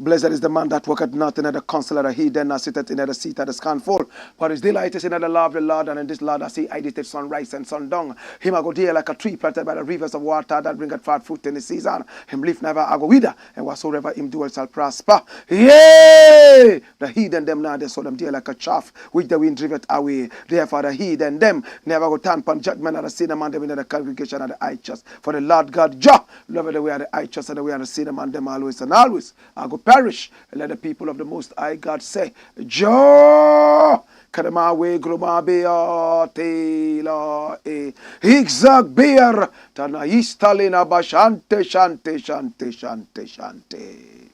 Blessed is the man that worketh not in the counsel of the heathen, nor sitteth in the seat of the scornful. For his delight is in the law of the Lord, and in this law does he hideth sunrise and sundown. Him I go dear like a tree planted by the rivers of water that bringeth forth fruit in the season. Him leaf never I go wither, and whatsoever him doeth shall prosper. Yea! The heathen them now, they saw them dear like a chaff, which the wind driveth away. Therefore the heathen them never go turn upon judgment, and the sin among them in the congregation of the righteous. For the Lord God, Jah, loveth the way of the righteous, and the way of the sin among them always and always. I go perish, and let the people of the Most High God say, Jah, kadama we groma bea tela e higzag beer tana istalina bashante shante shante shante shante.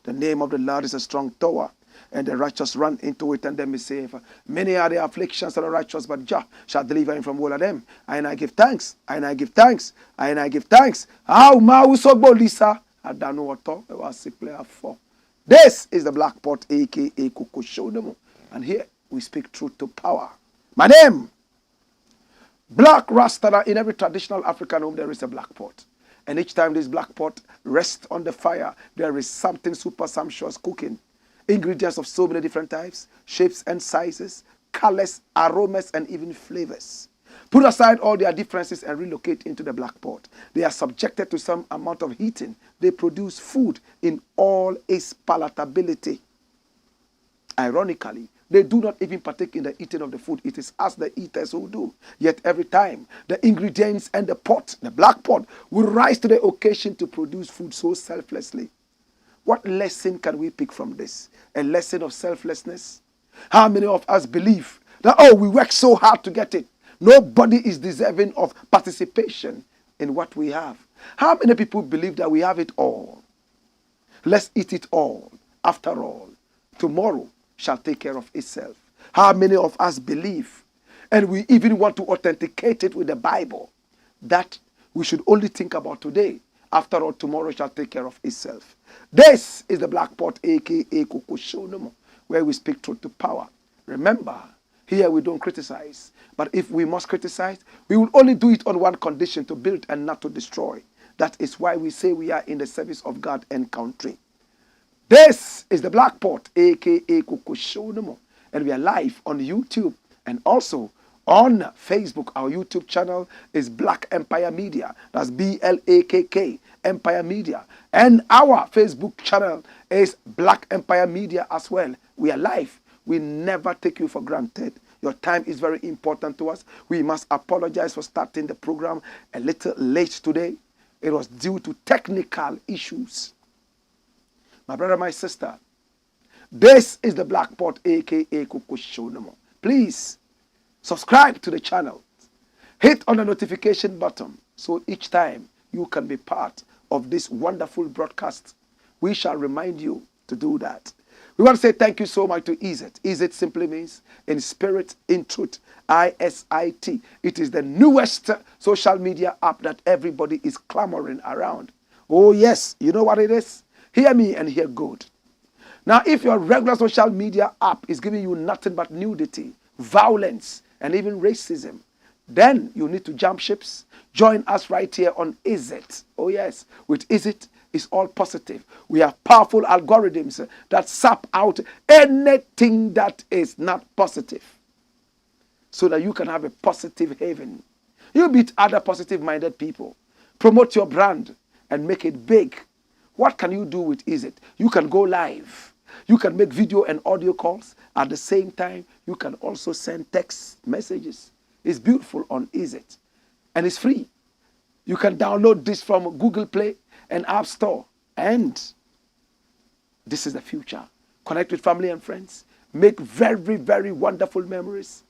The name of the Lord is a strong tower, and the righteous run into it, and them is safe. Many are the afflictions of the righteous, but Jah shall deliver him from all of them. And I give thanks, and I give thanks, and I give thanks. How mausogbo lisa Adanuoto, it was a player 4. This is the Black Pot, aka Kukushodemo. And here we speak truth to power. My name, Black RASTA. In every traditional African home, there is a black pot. And each time this black pot rests on the fire, there is something super sumptuous cooking. Ingredients of so many different types, shapes and sizes, colors, aromas, and even flavors. Put aside all their differences and relocate into the black pot. They are subjected to some amount of heating. They produce food in all its palatability. Ironically, they do not even partake in the eating of the food. It is us, the eaters, who do. Yet every time, the ingredients and the pot, the black pot, will rise to the occasion to produce food so selflessly. What lesson can we pick from this? A lesson of selflessness? How many of us believe that, oh, we work so hard to get it? Nobody is deserving of participation in what we have. How many people believe that we have it all? Let's eat it all. After all, tomorrow shall take care of itself. How many of us believe, and we even want to authenticate it with the Bible, that we should only think about today. After all, tomorrow shall take care of itself. This is the Black Pot, aka Kukushonomo, where we speak truth to power. Remember, here we don't criticize. But if we must criticize, we will only do it on one condition: to build and not to destroy. That is why we say we are in the service of God and country. This is the Black Pot, aka Kukushonomo. And we are live on YouTube and also on Facebook. Our YouTube channel is Black Empire Media. That's BLAKK Empire Media. And our Facebook channel is Black Empire Media as well. We are live. We never take you for granted. Your time is very important to us. We must apologize for starting the program a little late today. It was due to technical issues. My brother, my sister, this is the Black Pot, aka Kukushonomo. Please subscribe to the channel. Hit on the notification button so each time you can be part of this wonderful broadcast. We shall remind you to do that. We want to say thank you so much to ISIT. ISIT simply means in spirit, in truth, ISIT. It is the newest social media app that everybody is clamoring around. Oh yes, you know what it is? Hear me and hear good. Now, if your regular social media app is giving you nothing but nudity, violence, and even racism, then you need to jump ships. Join us right here on ISIT. Oh yes, with ISIT, it's all positive. We have powerful algorithms that sap out anything that is not positive, so that you can have a positive haven. You beat other positive-minded people. Promote your brand and make it big. What can you do with ISIT? You can go live. You can make video and audio calls At the same time, you can also send text messages. It's beautiful on EasyIt, and it's free. You can download this from Google Play and App Store. And this is the future. Connect with family and friends. Make very, very wonderful memories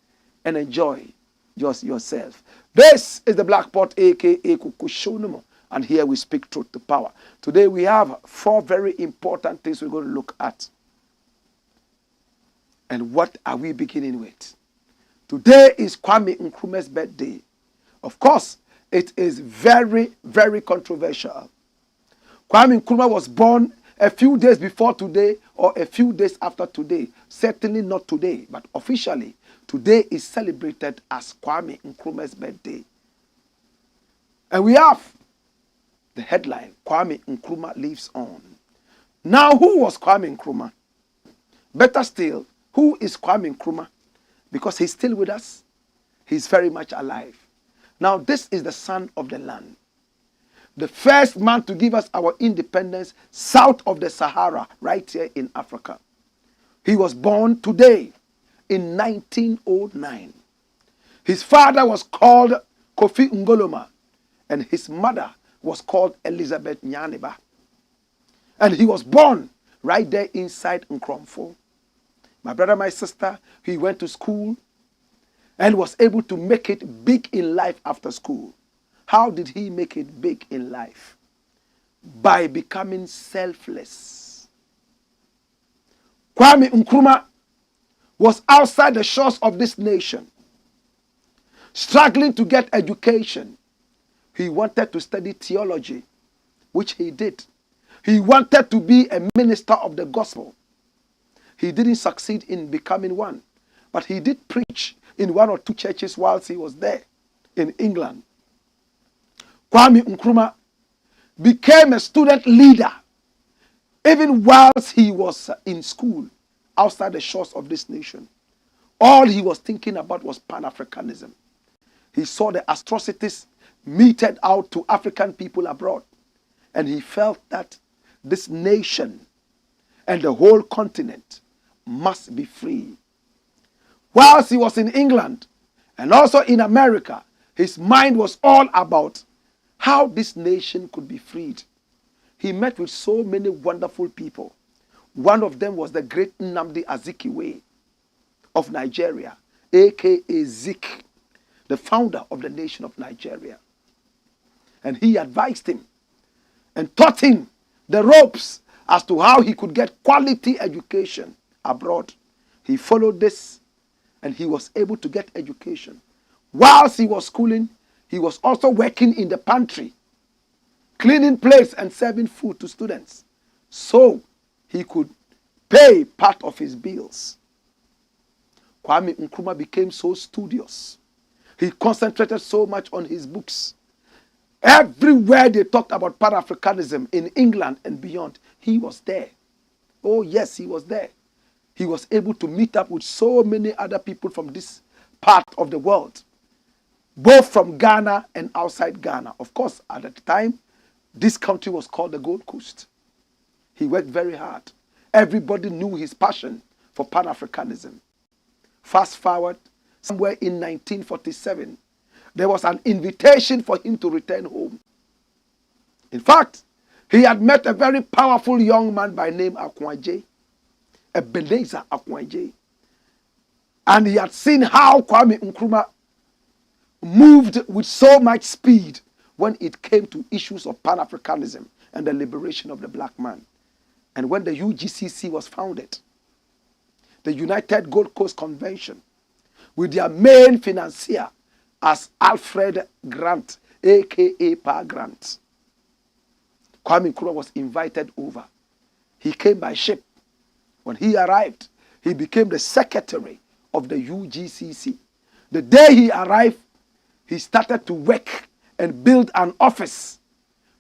and enjoy yourself. This is the Blakk Pot, aka Kukushonumo. And here we speak truth to power. Today we have 4 very important things we're going to look at. And what are we beginning with? Today is Kwame Nkrumah's birthday. Of course, it is very, very controversial. Kwame Nkrumah was born a few days before today or a few days after today. Certainly not today, but officially, today is celebrated as Kwame Nkrumah's birthday. And we have the headline, Kwame Nkrumah lives on. Now, who was Kwame Nkrumah? Better still, who is Kwame Nkrumah? Because he's still with us. He's very much alive. Now, this is the son of the land. The first man to give us our independence south of the Sahara, right here in Africa. He was born today in 1909. His father was called Kofi Ngoloma, and his mother was called Elizabeth Nyaneba. And he was born right there inside Nkrumah. My brother, my sister, he went to school and was able to make it big in life after school. How did he make it big in life? By becoming selfless. Kwame Nkrumah was outside the shores of this nation, struggling to get education. He wanted to study theology, which he did. He wanted to be a minister of the gospel. He didn't succeed in becoming one, but he did preach in 1 or 2 churches whilst he was there in England. Kwame Nkrumah became a student leader even whilst he was in school outside the shores of this nation. All he was thinking about was Pan-Africanism. He saw the atrocities meted out to African people abroad, and he felt that this nation and the whole continent must be free. Whilst he was in England and also in America, his mind was all about how this nation could be freed. He met with so many wonderful people. One of them was the great Nnamdi Azikiwe of Nigeria, aka Zik, the founder of the nation of Nigeria. And he advised him and taught him the ropes as to how he could get quality education abroad. He followed this and he was able to get education. Whilst he was schooling, he was also working in the pantry, cleaning plates and serving food to students, so he could pay part of his bills. Kwame Nkrumah became so studious. He concentrated so much on his books. Everywhere they talked about Pan-Africanism in England and beyond, he was there. Oh yes, he was there. He was able to meet up with so many other people from this part of the world, both from Ghana and outside Ghana. Of course, at the time, this country was called the Gold Coast. He worked very hard. Everybody knew his passion for Pan-Africanism. Fast forward, somewhere in 1947, there was an invitation for him to return home. In fact, he had met a very powerful young man by name Akwaje, Ebenezer Akwaje. And he had seen how Kwame Nkrumah moved with so much speed when it came to issues of Pan-Africanism and the liberation of the black man. And when the UGCC was founded, the United Gold Coast Convention, with their main financier as Alfred Grant, aka Pa Grant, Kwame Nkrumah was invited over. He came by ship. When he arrived, he became the secretary of the UGCC. The day he arrived, he started to work and build an office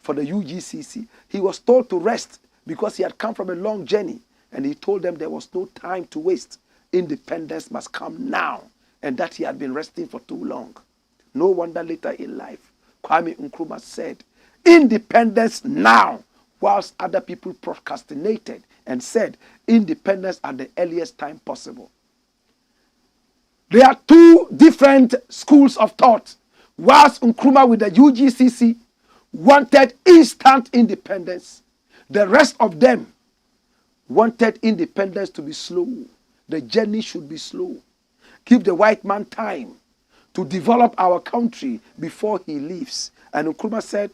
for the UGCC. He was told to rest because he had come from a long journey, and he told them there was no time to waste. Independence must come now, and that he had been resting for too long. No wonder later in life, Kwame Nkrumah said, independence now, whilst other people procrastinated and said independence at the earliest time possible. There are two different schools of thought. Whilst Nkrumah with the UGCC wanted instant independence, the rest of them wanted independence to be slow. The journey should be slow. Give the white man time to develop our country before he leaves. And Nkrumah said,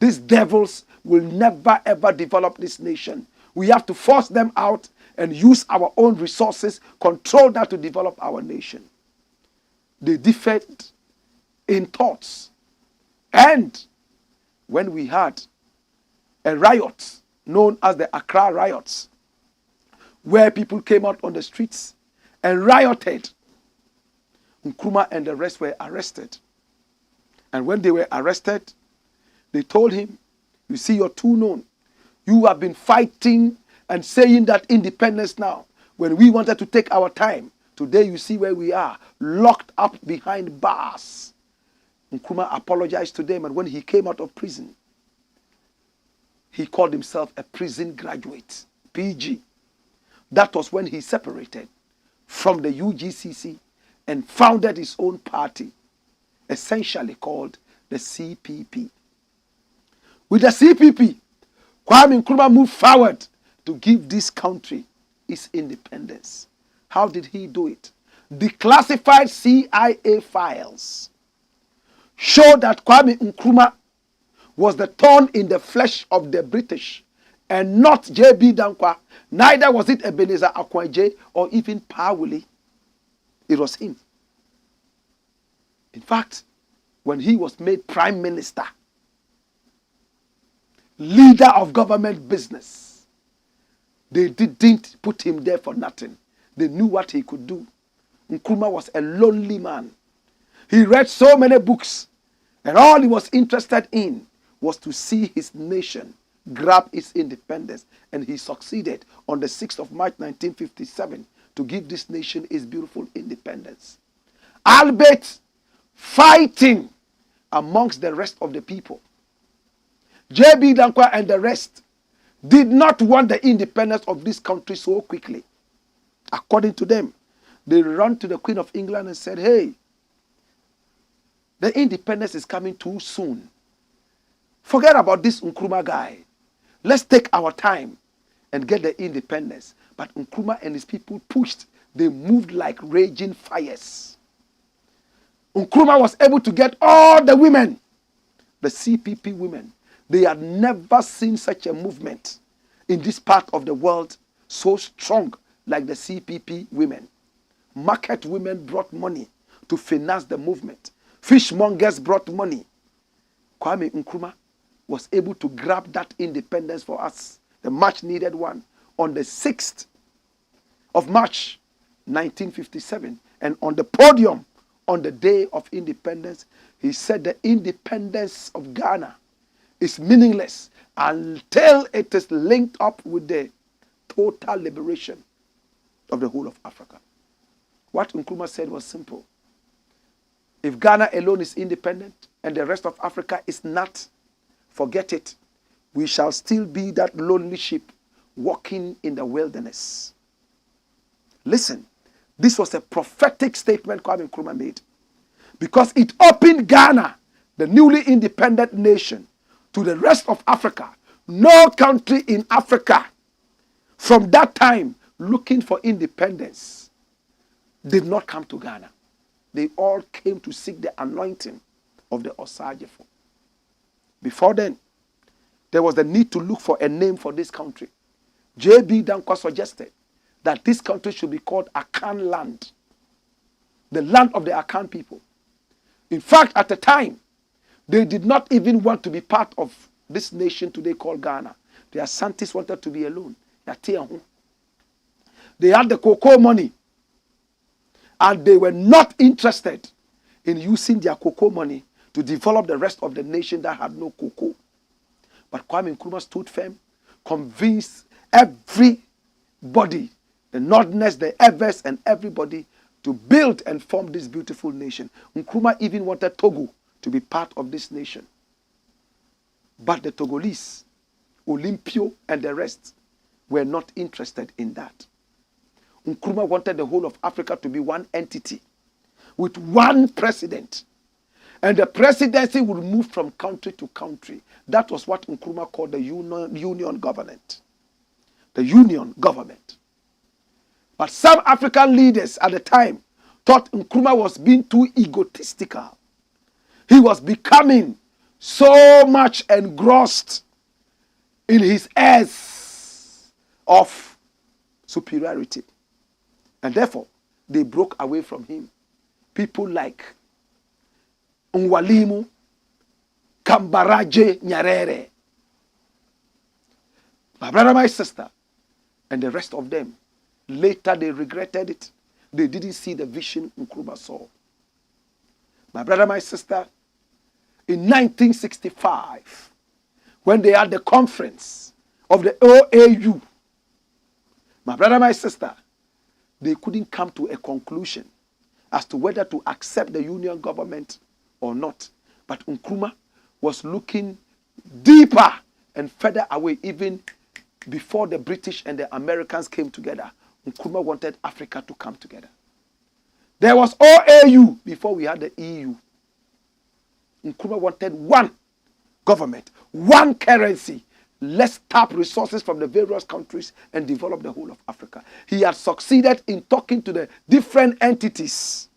these devils will never ever develop this nation. We have to force them out and use our own resources, control that to develop our nation. They differed in thoughts. And when we had a riot known as the Accra riots, where people came out on the streets and rioted, Nkrumah and the rest were arrested. And when they were arrested, they told him, you see, you're too known. You have been fighting and saying that independence now, when we wanted to take our time. Today you see where we are, locked up behind bars. Nkrumah apologized to them, and when he came out of prison, he called himself a prison graduate, PG. That was when he separated from the UGCC and founded his own party, essentially called the CPP. With the CPP, Kwame Nkrumah moved forward to give this country its independence. How did he do it? Declassified CIA files show that Kwame Nkrumah was the thorn in the flesh of the British and not J.B. Dankwa. Neither was it Ebenezer Akwaje or even Pawuli. It was him. In fact, when he was made prime minister, leader of government business, they didn't put him there for nothing. They knew what he could do. Nkrumah was a lonely man. He read so many books, and all he was interested in was to see his nation grab its independence. And he succeeded on the 6th of March 1957 to give this nation its beautiful independence. Albeit fighting amongst the rest of the people. J.B. Dankwa and the rest did not want the independence of this country so quickly. According to them, they ran to the Queen of England and said, hey, the independence is coming too soon. Forget about this Nkrumah guy. Let's take our time and get the independence. But Nkrumah and his people pushed. They moved like raging fires. Nkrumah was able to get all the women, the CPP women. They had never seen such a movement in this part of the world so strong like the CPP women. Market women brought money to finance the movement. Fishmongers brought money. Kwame Nkrumah was able to grab that independence for us, the much needed one, on the 6th of March 1957. And on the podium, on the day of independence, he said the independence of Ghana is meaningless until it is linked up with the total liberation of the whole of Africa. What Nkrumah said was simple. If Ghana alone is independent and the rest of Africa is not, forget it. We shall still be that lonely sheep walking in the wilderness. Listen, this was a prophetic statement Kwame Nkrumah made, because it opened Ghana, the newly independent nation, to the rest of Africa. No country in Africa from that time looking for independence did not come to Ghana. They all came to seek the anointing of the Osagefo. Before then, there was the need to look for a name for this country. J.B. Dankwa suggested that this country should be called Akan land, the land of the Akan people. In fact, at the time, they did not even want to be part of this nation today called Ghana. The Asantis wanted to be alone. They had the cocoa money, and they were not interested in using their cocoa money to develop the rest of the nation that had no cocoa. But Kwame Nkrumah stood firm, convinced everybody, the Northerners, the Evers, and everybody, to build and form this beautiful nation. Nkrumah even wanted Togo to be part of this nation. But the Togolese, Olympio, and the rest were not interested in that. Nkrumah wanted the whole of Africa to be one entity. with one president. And the presidency would move from country to country. That was what Nkrumah called the union government. The union government. But some African leaders at the time thought Nkrumah was being too egotistical. He was becoming so much engrossed in his airs of superiority. And therefore, they broke away from him. People like Nwalimu, Kambaraje Nyerere, my brother, my sister, and the rest of them. Later they regretted it. They didn't see the vision Nkrumah saw. My brother, my sister, in 1965, when they had the conference of the OAU, my brother, my sister, they couldn't come to a conclusion as to whether to accept the union government or not. But Nkrumah was looking deeper and further away, even before the British and the Americans came together. Nkrumah wanted Africa to come together. There was OAU before we had the EU. Nkrumah wanted one government, one currency. Let's tap resources from the various countries and develop the whole of Africa. He had succeeded in talking to the different entities,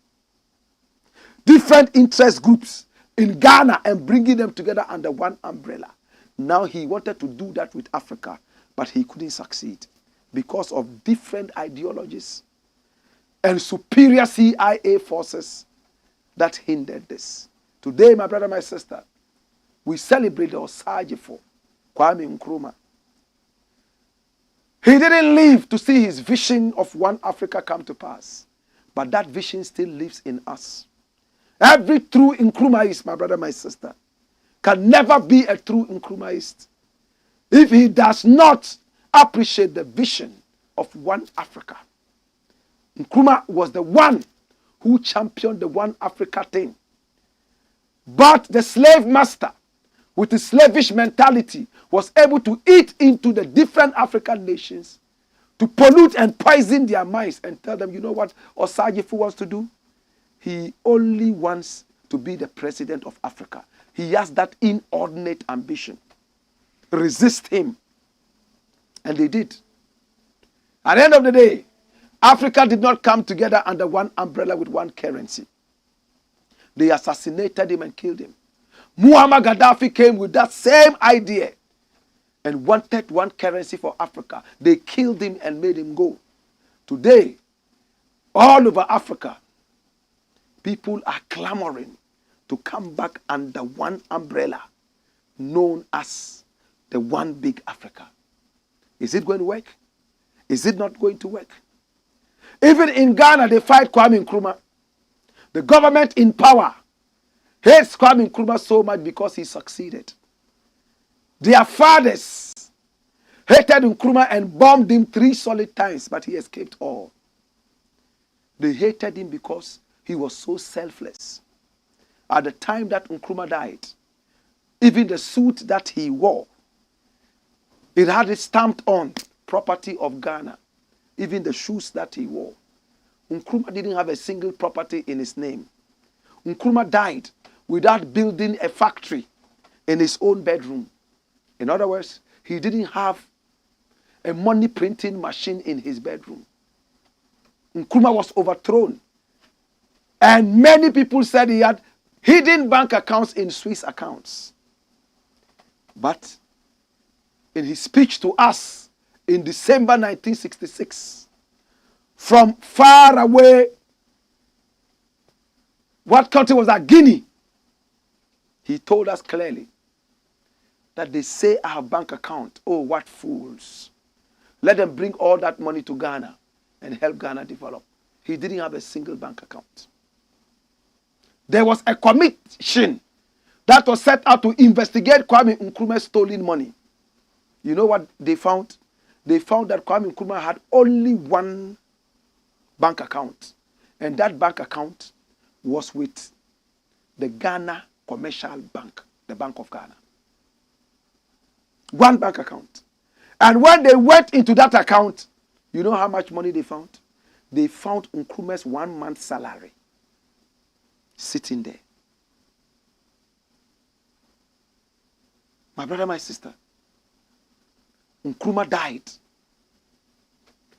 different interest groups in Ghana and bringing them together under one umbrella. Now he wanted to do that with Africa, but he couldn't succeed because of different ideologies and superior CIA forces that hindered this. Today, my brother, my sister, we celebrate the Osagifo, Kwame Nkrumah. He didn't live to see his vision of one Africa come to pass, but that vision still lives in us. Every true Nkrumahist, my brother, my sister, can never be a true Nkrumahist if he does not appreciate the vision of one Africa. Nkrumah was the one who championed the one Africa thing. But the slave master, with his slavish mentality, was able to eat into the different African nations, to pollute and poison their minds and tell them, you know what Osagyefo wants to do? He only wants to be the president of Africa. He has that inordinate ambition. Resist him. And they did. At the end of the day, Africa did not come together under one umbrella with one currency. They assassinated him and killed him. Muammar Gaddafi came with that same idea and wanted one currency for Africa. They killed him and made him go. Today, all over Africa, people are clamoring to come back under one umbrella known as the one big Africa. Is it going to work? Is it not going to work? Even in Ghana, they fight Kwame Nkrumah. The government in power hates Kwame Nkrumah so much because he succeeded. Their fathers hated Nkrumah and bombed him 3 solid times, but he escaped all. They hated him because he was so selfless. At the time that Nkrumah died, even the suit that he wore, it had it stamped on, property of Ghana. Even the shoes that he wore. Nkrumah didn't have a single property in his name. Nkrumah died without building a factory in his own bedroom. In other words, he didn't have a money printing machine in his bedroom. Nkrumah was overthrown. And many people said he had hidden bank accounts in Swiss accounts. But in his speech to us in December 1966, from far away, what country was that? Guinea. He told us clearly that they say I have bank account. Oh, what fools. Let them bring all that money to Ghana and help Ghana develop. He didn't have a single bank account. There was a commission that was set out to investigate Kwame Nkrumah's stolen money. You know what they found? They found that Kwame Nkrumah had only one bank account. And that bank account was with the Ghana Commercial Bank, the Bank of Ghana. One bank account. And when they went into that account, you know how much money they found? They found Nkrumah's 1 month salary. sitting there. My brother, my sister, Nkrumah died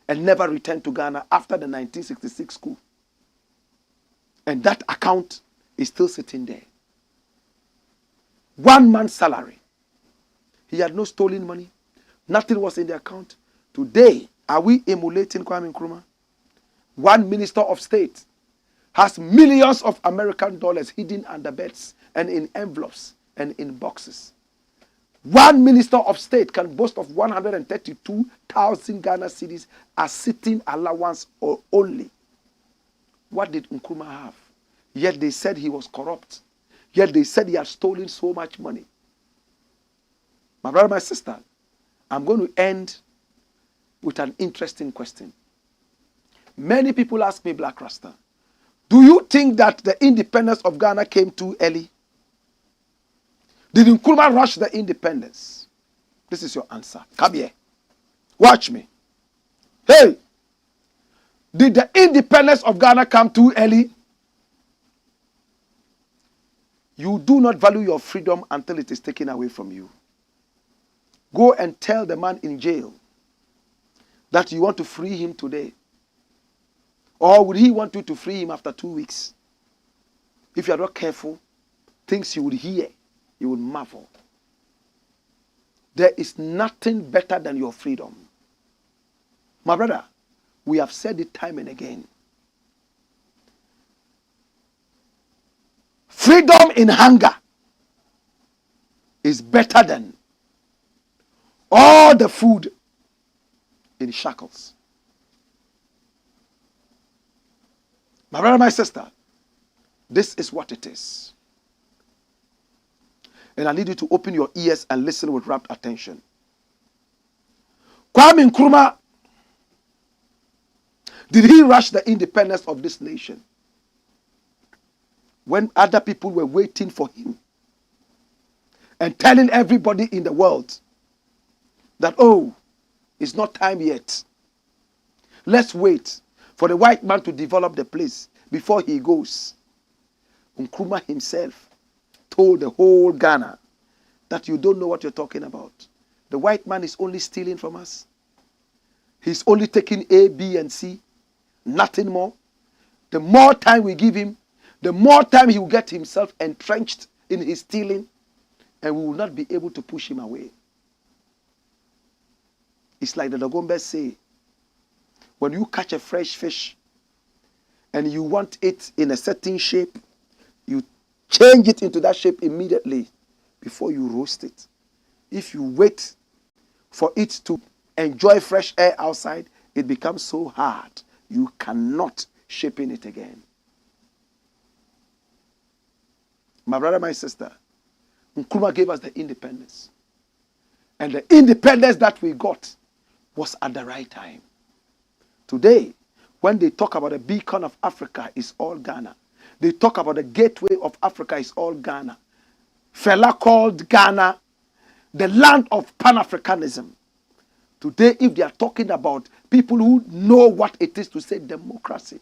and never returned to Ghana after the 1966 coup. And that account is still sitting there. 1 month's salary. He had no stolen money. Nothing was in the account. Today, are we emulating Kwame Nkrumah? One minister of state has millions of American dollars hidden under beds and in envelopes and in boxes. One minister of state can boast of 132,000 Ghana cedis as sitting allowance or only. What did Nkrumah have? Yet they said he was corrupt. Yet they said he had stolen so much money. My brother, my sister, I'm going to end with an interesting question. Many people ask me, Blakk Rasta, do you think that the independence of Ghana came too early? Did Nkrumah rush the independence? This is your answer. Come here. Watch me. Hey! Did the independence of Ghana come too early? You do not value your freedom until it is taken away from you. Go and tell the man in jail that you want to free him today. Or would he want you to free him after 2 weeks? If you are not careful, things you would hear, you would marvel. There is nothing better than your freedom. My brother, we have said it time and again. Freedom in hunger is better than all the food in shackles. My brother, my sister, this is what it is. And I need you to open your ears and listen with rapt attention. Kwame Nkrumah, did he rush the independence of this nation when other people were waiting for him and telling everybody in the world that, oh, it's not time yet. Let's wait for the white man to develop the place before he goes. Nkrumah himself told the whole Ghana that you don't know what you're talking about. The white man is only stealing from us. He's only taking A, B, and C. Nothing more. The more time we give him, the more time he will get himself entrenched in his stealing, and we will not be able to push him away. It's like the Dogombes say, when you catch a fresh fish and you want it in a certain shape, you change it into that shape immediately before you roast it. If you wait for it to enjoy fresh air outside, it becomes so hard, you cannot shape in it again. My brother, my sister, Nkrumah gave us the independence. And the independence that we got was at the right time. Today, when they talk about the beacon of Africa, it's all Ghana. They talk about the gateway of Africa, it's all Ghana. Fela called Ghana the land of Pan-Africanism. Today, if they are talking about people who know what it is to say democracy,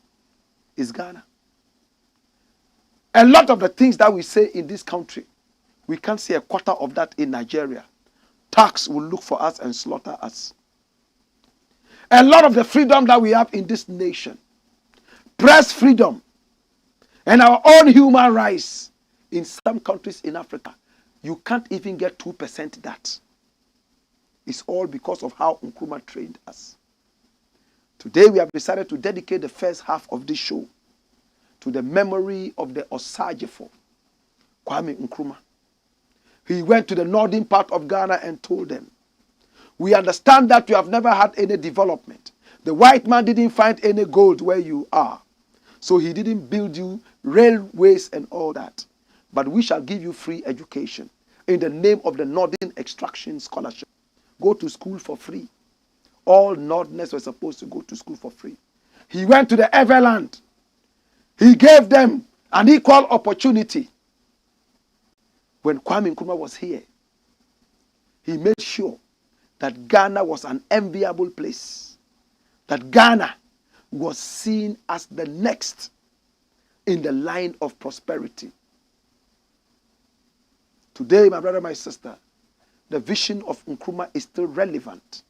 it's Ghana. A lot of the things that we say in this country, we can't say a quarter of that in Nigeria. Tax will look for us and slaughter us. A lot of the freedom that we have in this nation, press freedom, and our own human rights in some countries in Africa, you can't even get 2% that. It's all because of how Nkrumah trained us. Today we have decided to dedicate the first half of this show to the memory of the Osagyefo, Kwame Nkrumah. He went to the northern part of Ghana and told them, we understand that you have never had any development. The white man didn't find any gold where you are. So he didn't build you railways and all that. But we shall give you free education in the name of the Northern Extraction Scholarship. Go to school for free. All Northerners were supposed to go to school for free. He went to the Everland. He gave them an equal opportunity. When Kwame Nkrumah was here, he made sure that Ghana was an enviable place. That Ghana was seen as the next in the line of prosperity. Today, my brother, my sister, the vision of Nkrumah is still relevant.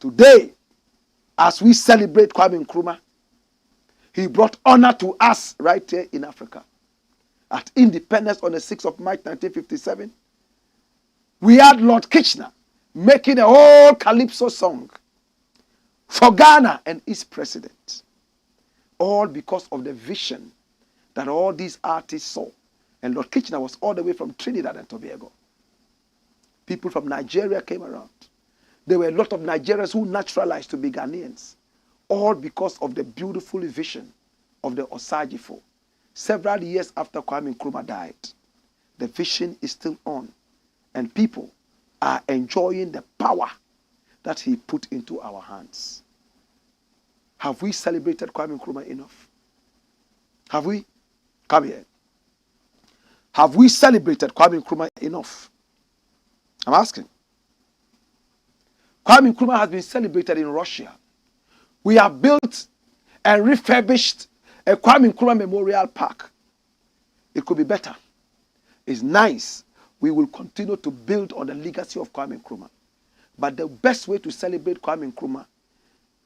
Today, as we celebrate Kwame Nkrumah, he brought honor to us right here in Africa. At independence on the 6th of March 1957, we had Lord Kitchener making a whole calypso song for Ghana and its president. All because of the vision that all these artists saw. And Lord Kitchener was all the way from Trinidad and Tobago. People from Nigeria came around. There were a lot of Nigerians who naturalized to be Ghanaians. All because of the beautiful vision of the Osagifo. Several years after Kwame Nkrumah died, the vision is still on. And people are enjoying the power that he put into our hands. Have we celebrated Kwame Nkrumah enough? Have we? Come here. Have we celebrated Kwame Nkrumah enough? I'm asking. Kwame Nkrumah has been celebrated in Russia. We have built and refurbished a Kwame Nkrumah Memorial Park. It could be better. It's nice. We will continue to build on the legacy of Kwame Nkrumah. But the best way to celebrate Kwame Nkrumah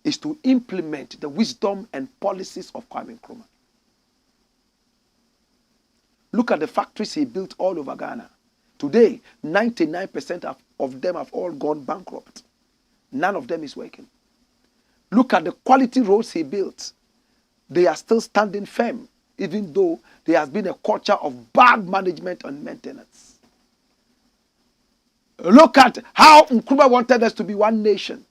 is to implement the wisdom and policies of Kwame Nkrumah. Look at the factories he built all over Ghana. Today, 99% of them have all gone bankrupt. None of them is working. Look at the quality roads he built. They are still standing firm, even though there has been a culture of bad management and maintenance. Look at how Nkrumah wanted us to be one nation.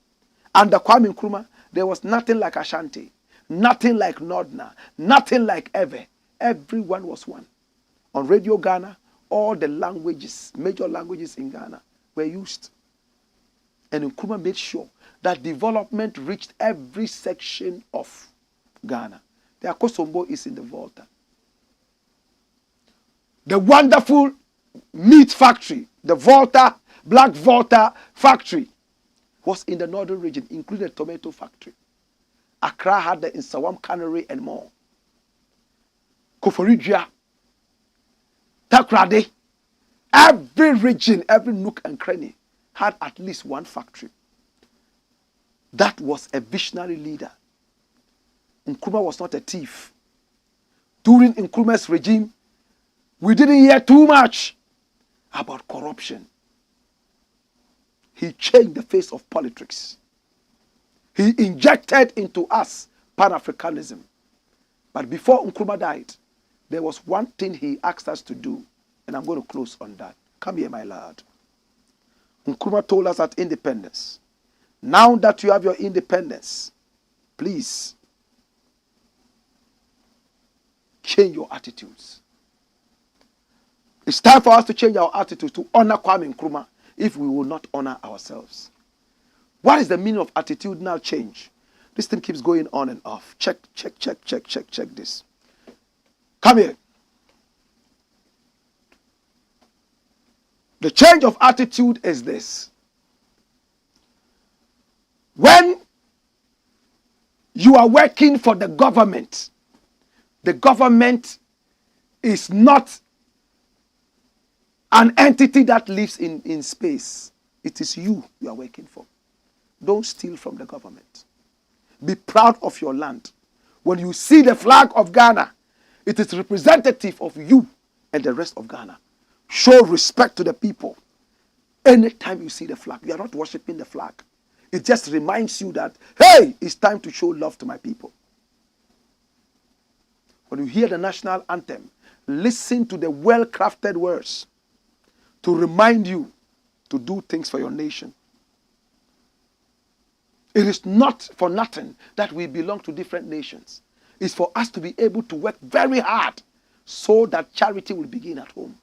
Under Kwame Nkrumah, there was nothing like Ashanti, nothing like Nordna, nothing like Ewe. Everyone was one. On Radio Ghana, all the languages, major languages in Ghana, were used. And Nkrumah made sure that development reached every section of Ghana. The Akosombo is in the Volta. The wonderful meat factory, the Volta, Black Volta factory, was in the northern region, including the tomato factory. Accra had the Insawam Cannery and more. Koforidua, Takrade, every region, every nook and cranny had at least one factory. That was a visionary leader. Nkrumah was not a thief. During Nkrumah's regime, we didn't hear too much about corruption. He changed the face of politics. He injected into us Pan-Africanism. But before Nkrumah died, there was one thing he asked us to do, and I'm going to close on that. Come here, my lad. Nkrumah told us at independence, now that you have your independence, please change your attitudes. It's time for us to change our attitudes to honor Kwame Nkrumah if we will not honor ourselves. What is the meaning of attitudinal change? This thing keeps going on and off. Check this. Come here. The change of attitude is this. When you are working for the government is not an entity that lives in space. It is you are working for. Don't steal from the government. Be proud of your land. When you see the flag of Ghana, it is representative of you and the rest of Ghana. Show respect to the people. Anytime you see the flag, you are not worshiping the flag. It just reminds you that, hey, it's time to show love to my people. When you hear the national anthem, listen to the well-crafted words to remind you to do things for your nation. It is not for nothing that we belong to different nations. It's for us to be able to work very hard so that charity will begin at home.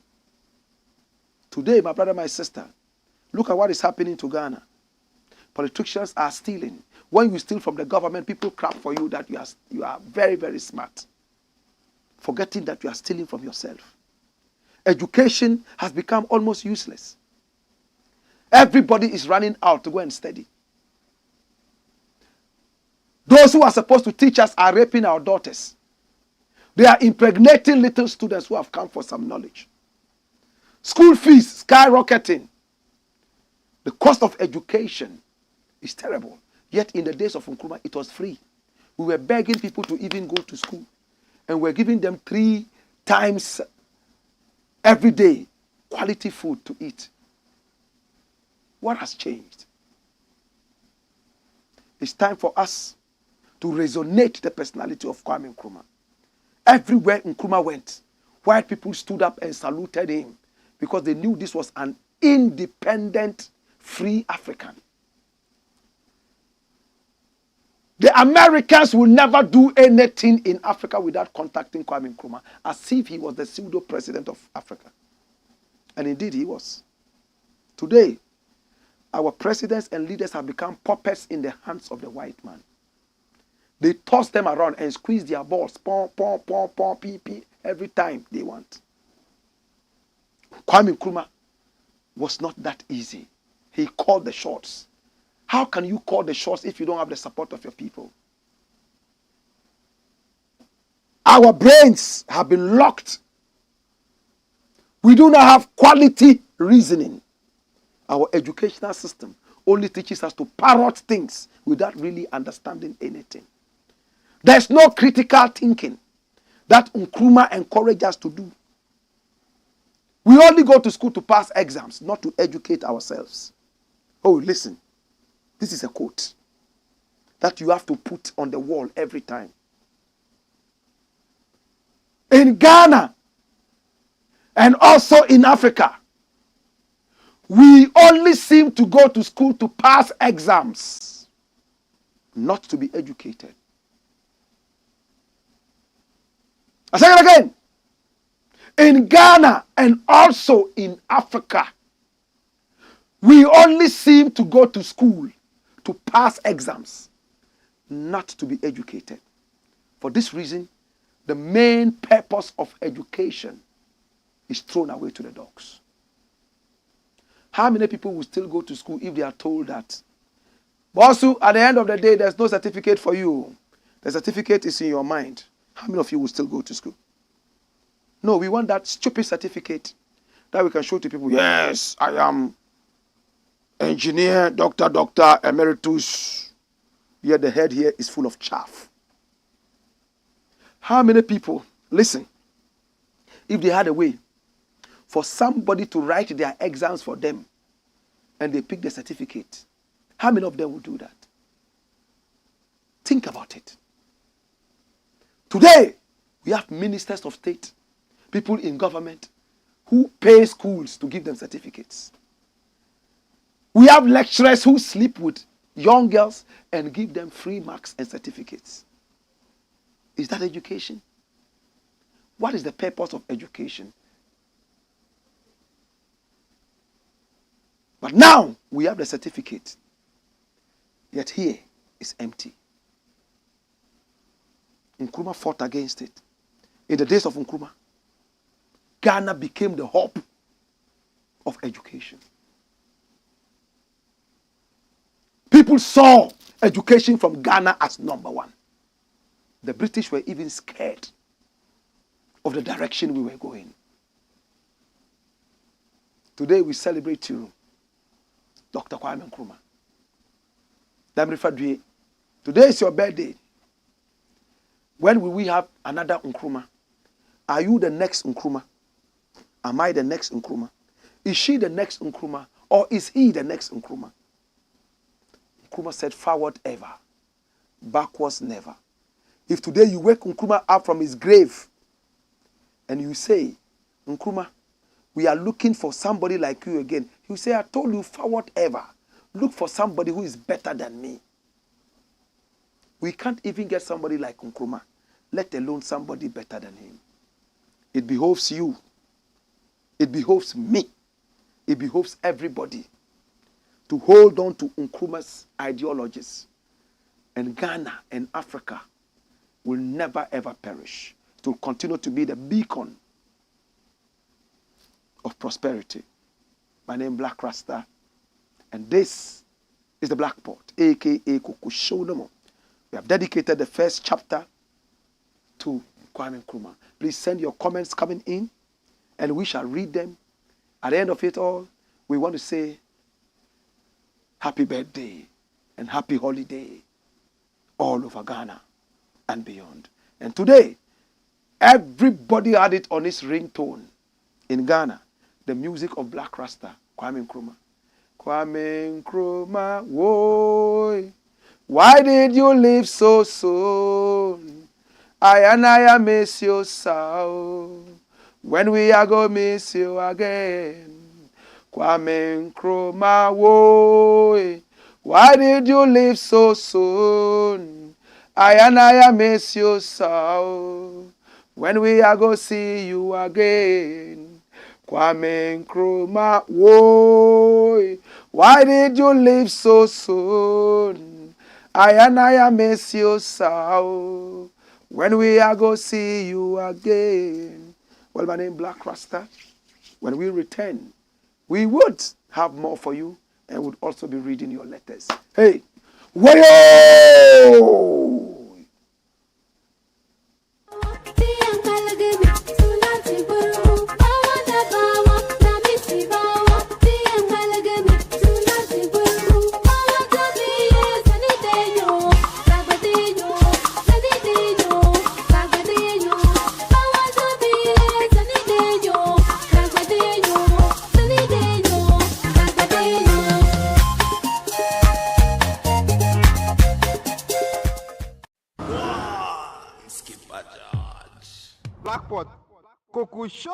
Today, my brother, my sister, look at what is happening to Ghana. Politicians are stealing. When you steal from the government, people clap for you that you are very, very smart. Forgetting that you are stealing from yourself. Education has become almost useless. Everybody is running out to go and study. Those who are supposed to teach us are raping our daughters. They are impregnating little students who have come for some knowledge. School fees skyrocketing. The cost of education is terrible. Yet in the days of Nkrumah, it was free. We were begging people to even go to school. And we're giving them 3 times every day quality food to eat. What has changed? It's time for us to resonate the personality of Kwame Nkrumah. Everywhere Nkrumah went, white people stood up and saluted him because they knew this was an independent, free African. The Americans will never do anything in Africa without contacting Kwame Nkrumah, as if he was the pseudo-president of Africa. And indeed he was. Today, our presidents and leaders have become puppets in the hands of the white man. They toss them around and squeeze their balls, pom, pom, pom, pom, pee, pee, every time they want. Kwame Nkrumah was not that easy. He called the shots. How can you call the shots if you don't have the support of your people? Our brains have been locked. We do not have quality reasoning. Our educational system only teaches us to parrot things without really understanding anything. There's no critical thinking that Nkrumah encouraged us to do. We only go to school to pass exams, not to educate ourselves. Oh, listen. This is a quote that you have to put on the wall every time. In Ghana and also in Africa, we only seem to go to school to pass exams, not to be educated. I say it again. In Ghana and also in Africa, we only seem to go to school to pass exams, not to be educated. For this reason, the main purpose of education is thrown away to the dogs. How many people will still go to school if they are told that, Bossu, at the end of the day, there's no certificate for you. The certificate is in your mind. How many of you will still go to school? No, we want that stupid certificate that we can show to people. Yes, I am engineer, doctor, emeritus. Yet the head here is full of chaff. How many people, listen, if they had a way for somebody to write their exams for them and they pick the certificate, how many of them would do that? Think about it. Today, we have ministers of state, people in government who pay schools to give them certificates. We have lecturers who sleep with young girls and give them free marks and certificates. Is that education? What is the purpose of education? But now we have the certificate, yet here is empty. Nkrumah fought against it. In the days of Nkrumah, Ghana became the hub of education. People saw education from Ghana as number one. The British were even scared of the direction we were going. Today we celebrate you, Dr. Kwame Nkrumah. Today is your birthday. When will we have another Nkrumah? Are you the next Nkrumah? Am I the next Nkrumah? Is she the next Nkrumah? Or is he the next Nkrumah? Nkrumah said, forward ever, backwards never. If today you wake Nkrumah up from his grave and you say, Nkrumah, we are looking for somebody like you again. You say, I told you, forward ever. Look for somebody who is better than me. We can't even get somebody like Nkrumah, let alone somebody better than him. It behoves you. It behoves me. It behoves everybody to hold on to Nkrumah's ideologies. And Ghana and Africa will never ever perish. It will continue to be the beacon of prosperity. My name is Blakk RASTA, and this is the Blakk Pot, aka Kukushonomo. We have dedicated the first chapter to Kwame Nkrumah. Please send your comments coming in, and we shall read them. At the end of it all, we want to say happy birthday and happy holiday all over Ghana and beyond. And today, everybody had it on his ringtone in Ghana, the music of Blakk RASTA, Kwame Nkrumah. Kwame Nkrumah, whoa, why did you leave so soon? I miss you so. When we are gonna miss you again. Kwame Nkrumah, whoa, why did you leave so soon? I miss you so. When we are gonna see you again. Kwame Nkrumah, whoa, why did you leave so soon? I miss you so. When we are gonna see you again. Well, my name is Blakk RASTA. When we return, we would have more for you and would also be reading your letters. Hey, wayo! Blackpot, Coco Show.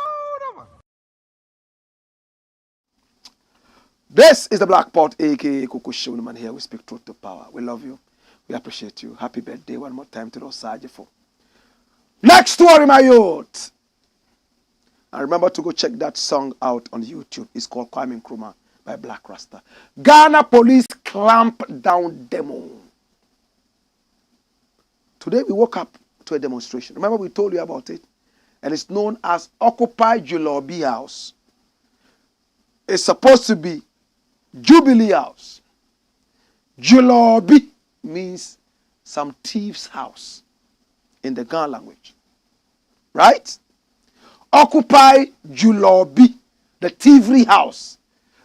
This is the Blakk Pot, aka Coco Show. Man, here we speak truth to power. We love you. We appreciate you. Happy birthday one more time to those Sajifo. Next story, my youth. And remember to go check that song out on YouTube. It's called Kwame Nkrumah by Blakk RASTA. Ghana police clamp down demo. Today we woke up to a demonstration. Remember we told you about it? And it's known as Occupy Julobi House. It's supposed to be Jubilee House. Julobi means some thief's house in the Ghana language. Right? Occupy Julobi, the thievery house.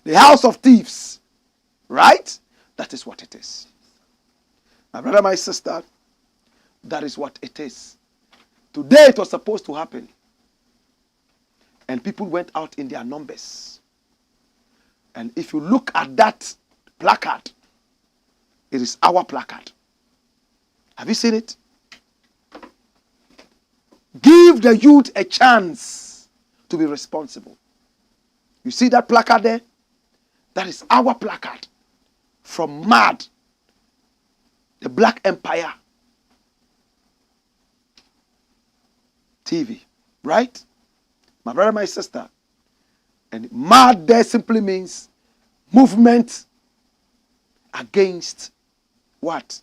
The house of thieves. Right? That is what it is. My brother, my sister, that is what it is. Today it was supposed to happen. And people went out in their numbers. And if you look at that placard, it is our placard. Have you seen it? Give the youth a chance to be responsible. You see that placard there? That is our placard. From MAD, the Black Empire TV, right? My brother, my sister. And MAD there simply means movement against what?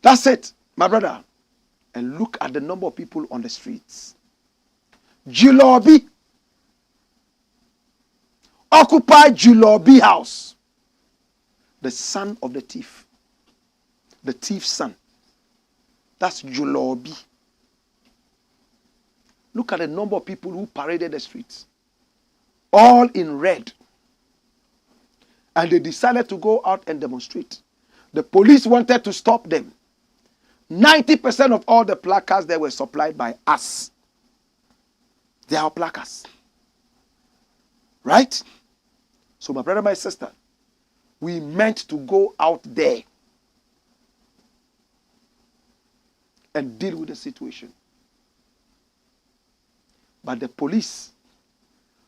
That's it, my brother. And look at the number of people on the streets. Julobi. Occupy Julobi House. The son of the thief. The thief's son. That's Julobi. Look at the number of people who paraded the streets. All in red. And they decided to go out and demonstrate. The police wanted to stop them. 90% of all the placards there were supplied by us. They are our placards. Right? So my brother, my sister, we meant to go out there and deal with the situation. But the police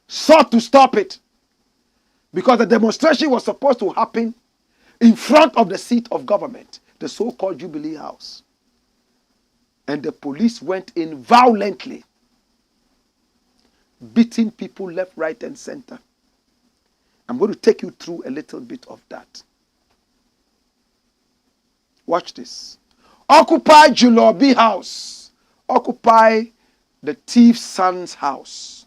sought to stop it because the demonstration was supposed to happen in front of the seat of government, the so-called Jubilee House. And the police went in violently, beating people left, right, and center. I'm going to take you through a little bit of that. Watch this. Occupy Julobi House. Occupy the thief's son's house.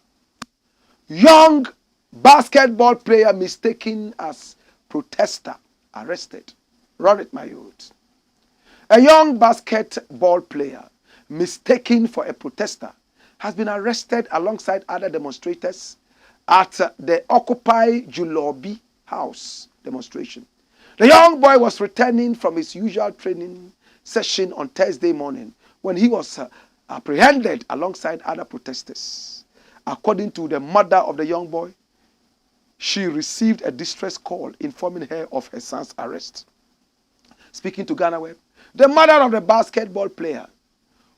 Young basketball player mistaken as protester arrested. Run it, my youth. A young basketball player mistaken for a protester has been arrested alongside other demonstrators at the Occupy Julobi House demonstration. The young boy was returning from his usual training session on Thursday morning when he was apprehended alongside other protesters. According to the mother of the young boy, she received a distress call informing her of her son's arrest. Speaking to Ghana Web, the mother of the basketball player,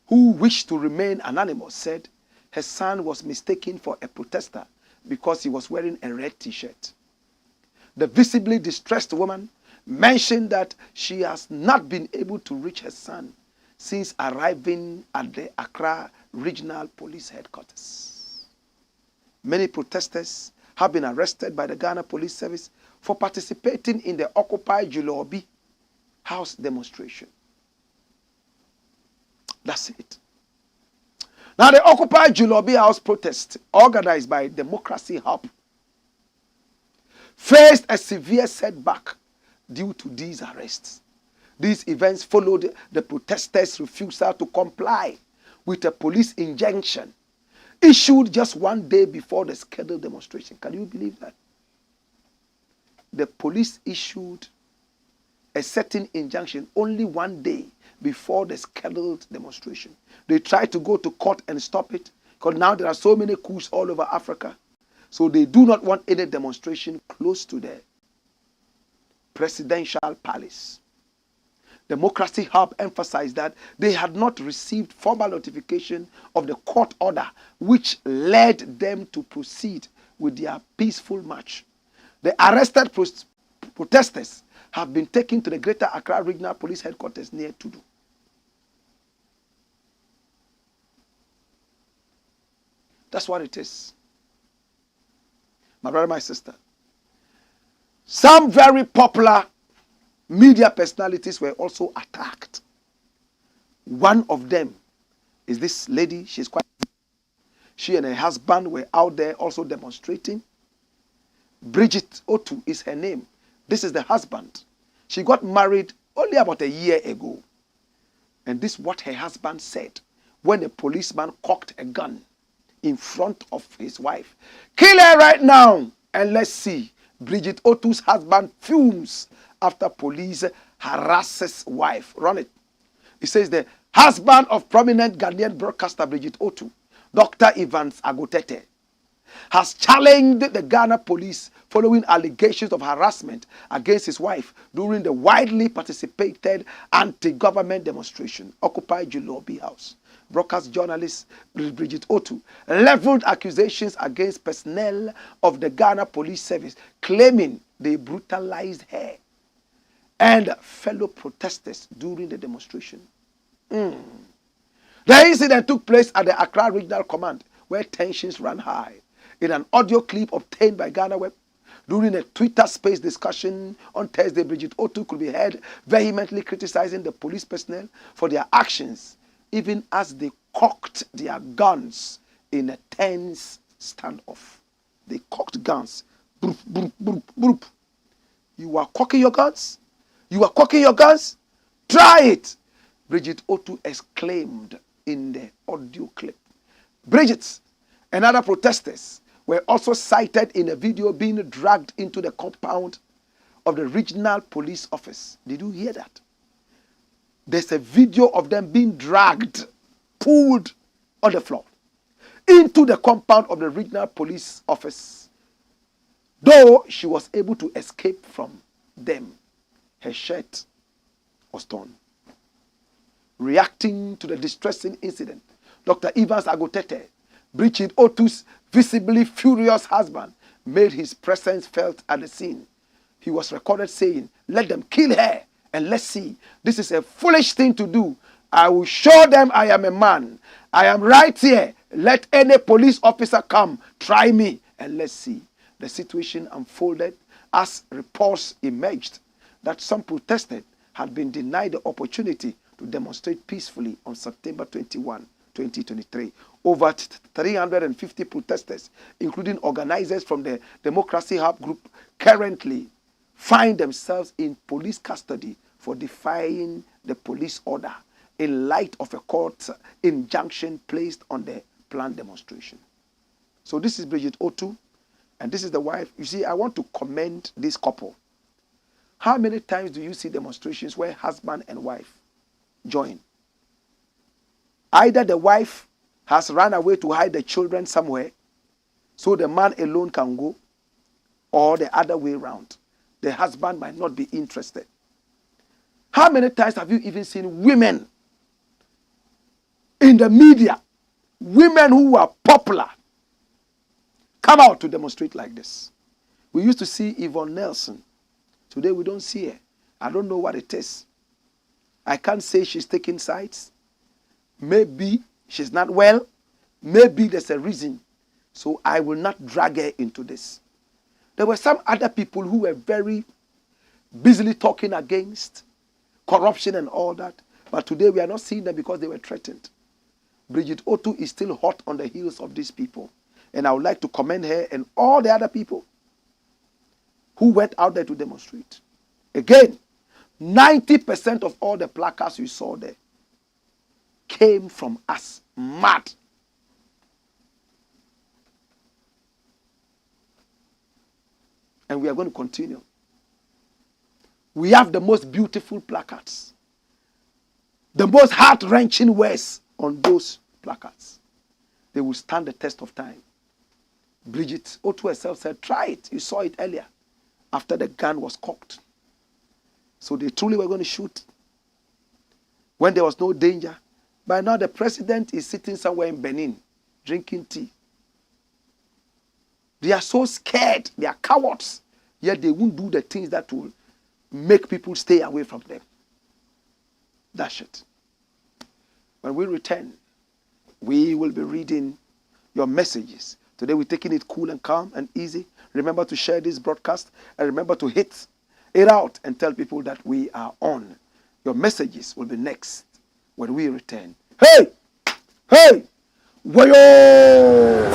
who wished to remain anonymous, said her son was mistaken for a protester because he was wearing a red t-shirt. The visibly distressed woman mentioned that she has not been able to reach her son since arriving at the Accra Regional Police Headquarters. Many protesters have been arrested by the Ghana Police Service for participating in the Occupy Julobi House demonstration. That's it. Now, the Occupy Julobi House protest, organized by Democracy Hub, faced a severe setback due to these arrests. These events followed the protesters' refusal to comply with a police injunction issued just one day before the scheduled demonstration. Can you believe that? The police issued a certain injunction only one day before the scheduled demonstration. They tried to go to court and stop it because now there are so many coups all over Africa. So they do not want any demonstration close to the presidential palace. Democracy Hub emphasized that they had not received formal notification of the court order which led them to proceed with their peaceful march. The arrested protesters have been taken to the Greater Accra Regional Police Headquarters near Tudu. That's what it is. My brother, my sister. Some very popular media personalities were also attacked. One of them is this lady. She and her husband were out there also demonstrating. Bridget Otu is her name. This is the husband. She got married only about a year ago. And this is what her husband said when a policeman cocked a gun in front of his wife. Kill her right now and let's see. Bridget Otu's husband fumes after police harasses wife. Run it. It says the husband of prominent Ghanaian broadcaster Bridget Otu, Dr. Evans Agotete, has challenged the Ghana police following allegations of harassment against his wife during the widely participated anti-government demonstration, Occupy Julobi House. Broadcast journalist Bridget Otu leveled accusations against personnel of the Ghana Police Service, claiming they brutalized her and fellow protesters during the demonstration. The incident took place at the Accra Regional Command, where tensions ran high. In an audio clip obtained by Ghana Web, during a Twitter space discussion on Thursday, Bridget Otu could be heard vehemently criticizing the police personnel for their actions, even as they cocked their guns in a tense standoff. They cocked guns. Broop, broop, broop, broop. You are cocking your guns? You are cocking your guns? Try it! Bridget Otu exclaimed in the audio clip. Bridget and other protesters were also sighted in a video being dragged into the compound of the regional police office. Did you hear that? There's a video of them being dragged, pulled on the floor into the compound of the regional police office. Though she was able to escape from them, her shirt was torn. Reacting to the distressing incident, Dr. Evans Agotete, Bridget Otu's visibly furious husband, made his presence felt at the scene. He was recorded saying, "Let them kill her and let's see. This is a foolish thing to do. I will show them I am a man. I am right here. Let any police officer come. Try me and let's see." The situation unfolded as reports emerged that some protesters had been denied the opportunity to demonstrate peacefully on September 21, 2023. Over 350 protesters, including organizers from the Democracy Hub group, currently find themselves in police custody for defying the police order in light of a court injunction placed on the planned demonstration. So this is Bridget Otu, and this is the wife. You see, I want to commend this couple. How many times do you see demonstrations where husband and wife join? Either the wife has run away to hide the children somewhere, so the man alone can go, or the other way around. The husband might not be interested. How many times have you even seen women in the media, women who are popular, come out to demonstrate like this? We used to see Yvonne Nelson. Today we don't see her. I don't know what it is. I can't say she's taking sides. Maybe she's not well. Maybe there's a reason. So I will not drag her into this. There were some other people who were very busily talking against corruption and all that. But today we are not seeing them because they were threatened. Bridget Otu is still hot on the heels of these people. And I would like to commend her and all the other people who went out there to demonstrate. Again, 90% of all the placards you saw there came from us. Mad. And we are going to continue. We have the most beautiful placards. The most heart-wrenching words on those placards. They will stand the test of time. Bridget Otu herself said, try it. You saw it earlier after the gun was cocked. So they truly were going to shoot when there was no danger. By now the president is sitting somewhere in Benin drinking tea. They are so scared. They are cowards. Yet they won't do the things that will make people stay away from them. That's it. When we return, we will be reading your messages. Today we're taking it cool and calm and easy. Remember to share this broadcast and remember to hit it out and tell people that we are on. Your messages will be next when we return. Hey! Hey! Wayo!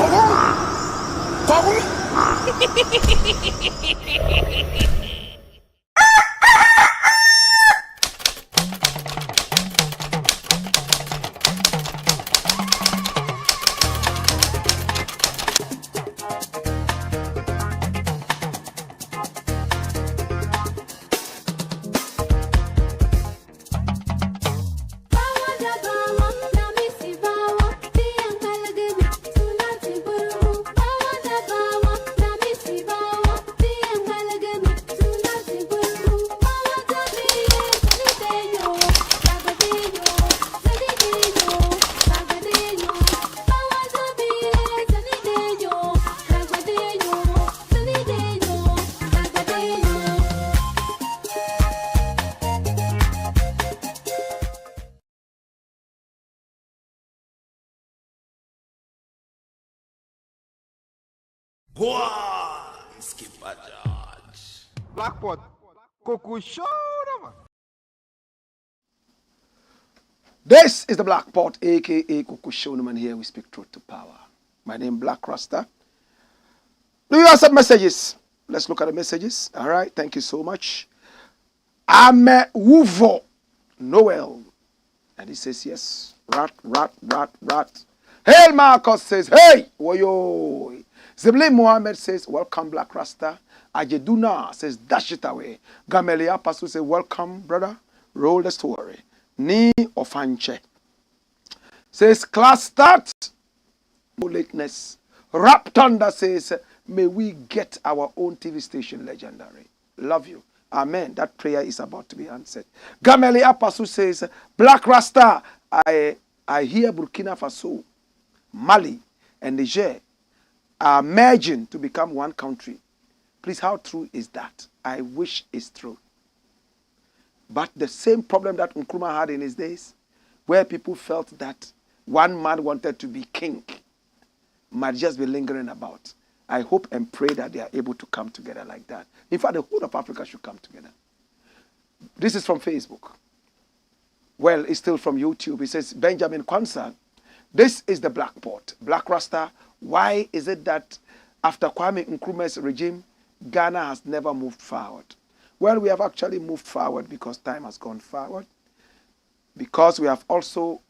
Blackpot. Kokusho. This is the Black Pot, a.k.a. Kukushonuman. Here we speak truth to power. My name is Blakk RASTA. Do you have some messages? Let's look at the messages. All right, thank you so much. Ame Wuvo Noel. And he says, yes. Rat. Hail Marcos says, hey, woyo. Zibli Mohammed says, welcome, Blakk RASTA. Ajeduna says, dash it away. Gamelia Pasu says, welcome, brother. Roll the story. Ni Ofanche says, class start. No lateness. Rap Thunder says, may we get our own TV station, legendary. Love you. Amen. That prayer is about to be answered. Gamelia Pasu says, Blakk RASTA, I hear Burkina Faso, Mali, and Niger are merging to become one country. Please, how true is that? I wish it's true. But the same problem that Nkrumah had in his days, where people felt that one man wanted to be king, might just be lingering about. I hope and pray that they are able to come together like that. In fact, the whole of Africa should come together. This is from Facebook. Well, it's still from YouTube. It says, Benjamin Kwanzaa, this is the Black Pot. Blakk RASTA, why is it that after Kwame Nkrumah's regime, Ghana has never moved forward? Well, we have actually moved forward because time has gone forward. because we have also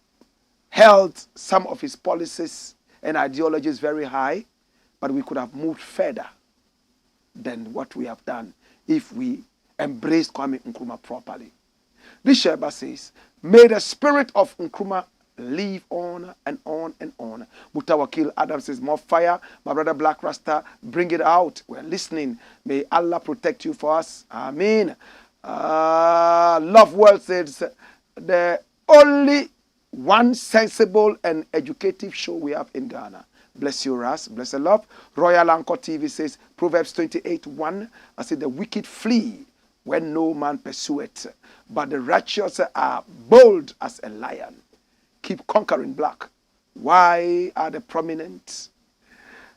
held some of his policies and ideologies very high, but we could have moved further than what we have done if we embraced Kwame Nkrumah properly. This Sheba says, may the spirit of Nkrumah live on and on and on. Mutawakil Adam says, more fire. My brother Blakk Rasta, bring it out. We're listening. May Allah protect you for us. Amen. Love World says, the only one sensible and educative show we have in Ghana. Bless you, Ras. Bless the love. Royal Anchor TV says, Proverbs 28:1. I say, the wicked flee when no man pursueth, but the righteous are bold as a lion. Keep conquering, Blakk. Why are the prominent,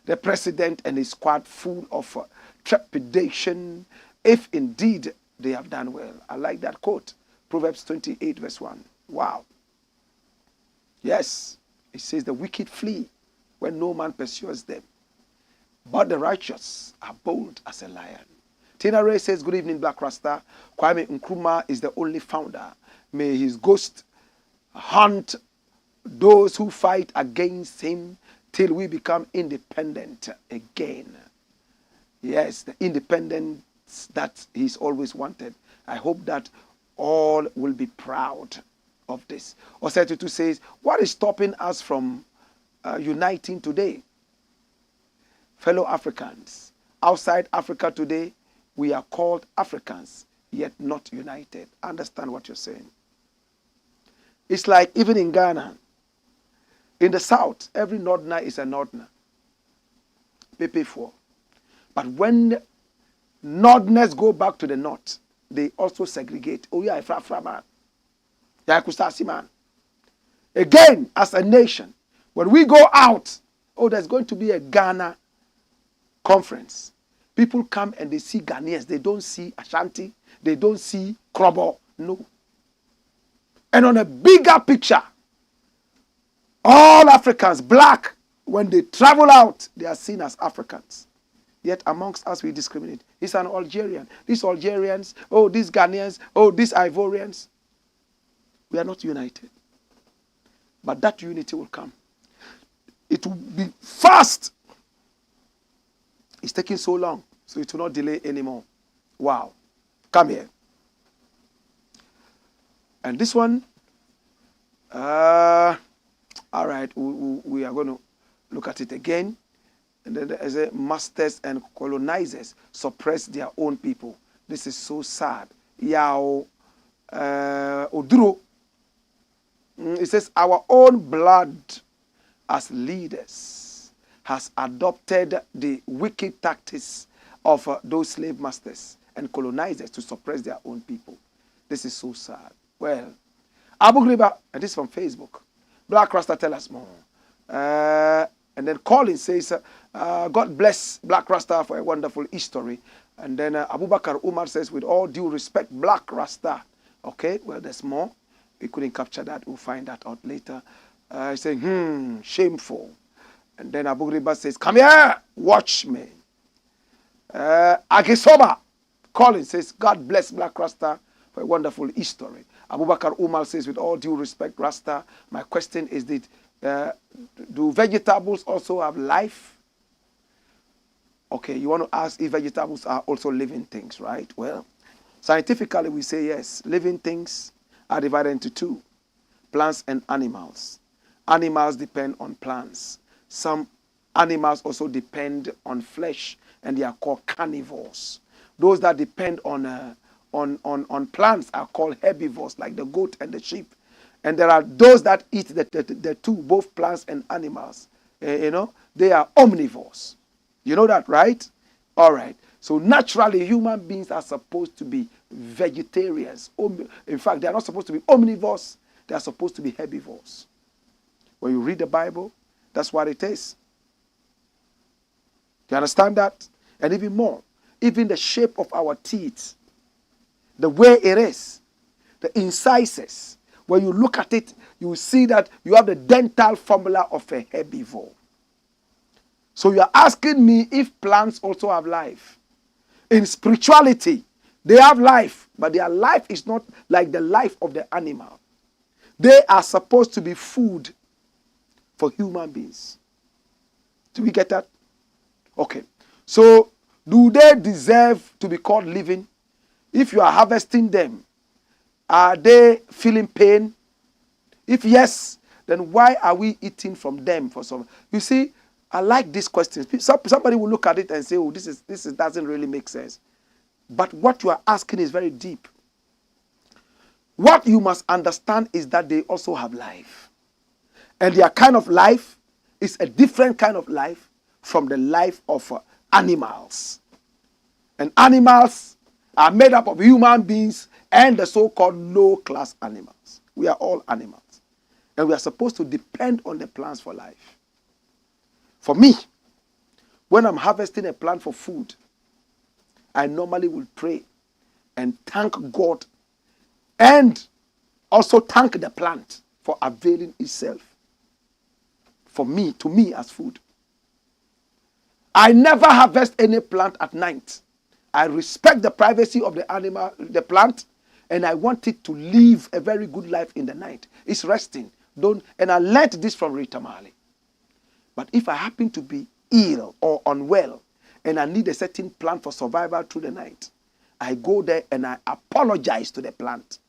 the president and his squad, full of trepidation, if indeed they have done well? I like that quote. Proverbs 28:1. Wow. Yes, it says the wicked flee when no man pursues them, but the righteous are bold as a lion. Tina Ray says, good evening, Blakk Rasta. Kwame Nkrumah is the only founder. May his ghost hunt those who fight against him till we become independent again. Yes, the independence that he's always wanted. I hope that all will be proud of this. Osetutu says, what is stopping us from uniting today? Fellow Africans, outside Africa today, we are called Africans, yet not united. Understand what you're saying. It's like even in Ghana, in the south, every northerner is a northerner. PP4. But when northerners go back to the north, they also segregate. Oh yeah, Fra man. Yeah, Kustasi man. Again, as a nation, when we go out, oh, there's going to be a Ghana conference. People come and they see Ghanaians. They don't see Ashanti. They don't see Krobo. No. And on a bigger picture, all Africans, black, when they travel out, they are seen as Africans. Yet amongst us, we discriminate. He's an Algerian. These Algerians, oh, these Ghanaians, oh, these Ivorians. We are not united. But that unity will come. It will be fast. It's taking so long, so it will not delay anymore. Wow. Come here. And this one, all right, we are going to look at it again. And then there's a masters and colonizers suppress their own people. This is so sad. Yao Oduro. It says, our own blood as leaders has adopted the wicked tactics of those slave masters and colonizers to suppress their own people. This is so sad. Well, Abu Ghriba, and this is from Facebook. Blakk Rasta, tell us more. And then Colin says, God bless Blakk Rasta for a wonderful history. And then Abubakar Umar says, with all due respect, Blakk Rasta. Okay, well, there's more. We couldn't capture that. We'll find that out later. He's saying, shameful. And then Abu Ghriba says, come here, watch me. Agisoba Colin says, God bless Blakk Rasta for a wonderful history. Abubakar Umar says, with all due respect, Rasta, my question is, do vegetables also have life? Okay, you want to ask if vegetables are also living things, right? Well, scientifically we say yes. Living things are divided into two, plants and animals. Animals depend on plants. Some animals also depend on flesh, and they are called carnivores. Those that depend on plants are called herbivores, like the goat and the sheep. And there are those that eat the two, both plants and animals. They are omnivores. You know that, right? All right. So naturally, human beings are supposed to be vegetarians. In fact, they are not supposed to be omnivores. They are supposed to be herbivores. When you read the Bible, that's what it is. Do you understand that? And even more, even the shape of our teeth, the way it is, the incisors, when you look at it, you will see that you have the dental formula of a herbivore. So you are asking me if plants also have life. In spirituality, they have life, but their life is not like the life of the animal. They are supposed to be food for human beings. Do we get that? Okay. So, do they deserve to be called living? If you are harvesting them, are they feeling pain? If yes, then why are we eating from them for some? You see, I like these questions. Somebody will look at it and say, "Oh, this doesn't really make sense." But what you are asking is very deep. What you must understand is that they also have life, and their kind of life is a different kind of life from the life of animals. And animals are made up of human beings and the so-called low-class animals. We are all animals. And we are supposed to depend on the plants for life. For me, when I'm harvesting a plant for food, I normally will pray and thank God and also thank the plant for availing itself for me, to me as food. I never harvest any plant at night. I respect the privacy of the animal, the plant, and I want it to live a very good life in the night. It's resting. And I learned this from Rita Marley. But if I happen to be ill or unwell and I need a certain plant for survival through the night, I go there and I apologize to the plant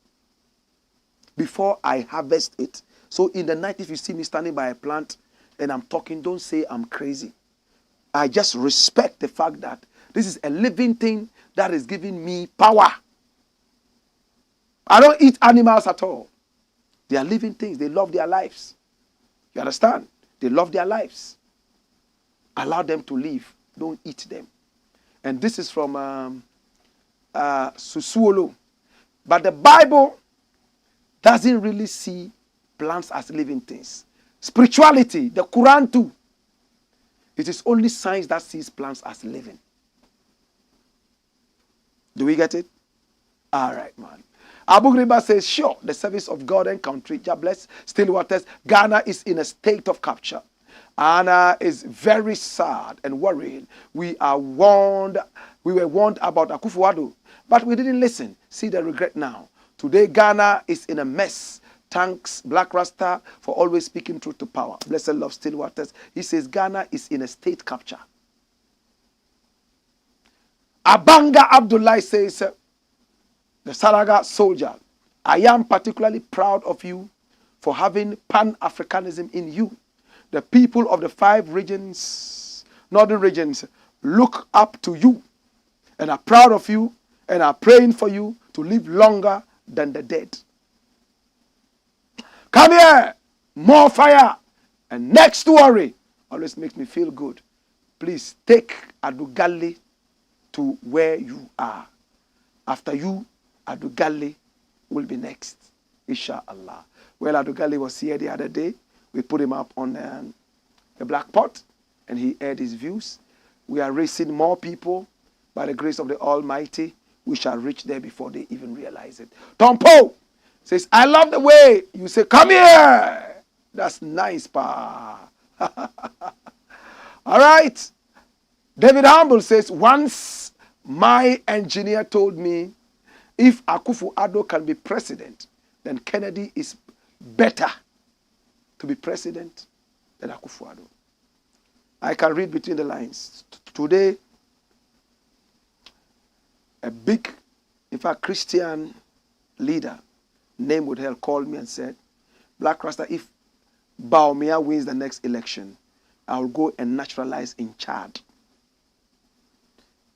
before I harvest it. So in the night, if you see me standing by a plant and I'm talking, don't say I'm crazy. I just respect the fact that this is a living thing that is giving me power. I don't eat animals at all. They are living things. They love their lives. You understand? They love their lives. Allow them to live. Don't eat them. And this is from Susuolo. But the Bible doesn't really see plants as living things. Spirituality, the Quran too. It is only science that sees plants as living. Do we get it? All right, man. Abu Ghriba says, sure, the service of God and country, God bless, still waters. Ghana is in a state of capture. Anna is very sad and worried. We were warned about Akufo-Addo, but we didn't listen. See the regret now. Today, Ghana is in a mess. Thanks, Blakk Rasta, for always speaking truth to power. Blessed love, still waters. He says Ghana is in a state capture. Abanga Abdullah says, the Saraga soldier, I am particularly proud of you for having Pan-Africanism in you. The people of the 5 regions, northern regions, look up to you and are proud of you and are praying for you to live longer than the dead. Come here, more fire. And next story always makes me feel good. Please take Adugali to where you are. After you, Adugali will be next, inshallah. Well, Adugali was here the other day. We put him up on the Black Pot, and he aired his views. We are raising more people. By the grace of the Almighty, we shall reach there before they even realize it. Tom Poe says, I love the way you say, come here. That's nice, pa. All right. David Humble says, once my engineer told me if Akufo-Addo can be president, then Kennedy is better to be president than Akufo-Addo. I can read between the lines. Today, a big, in fact, Christian leader named Woodhell called me and said, Blakk Rasta, if Bawumia wins the next election, I will go and naturalize in Chad.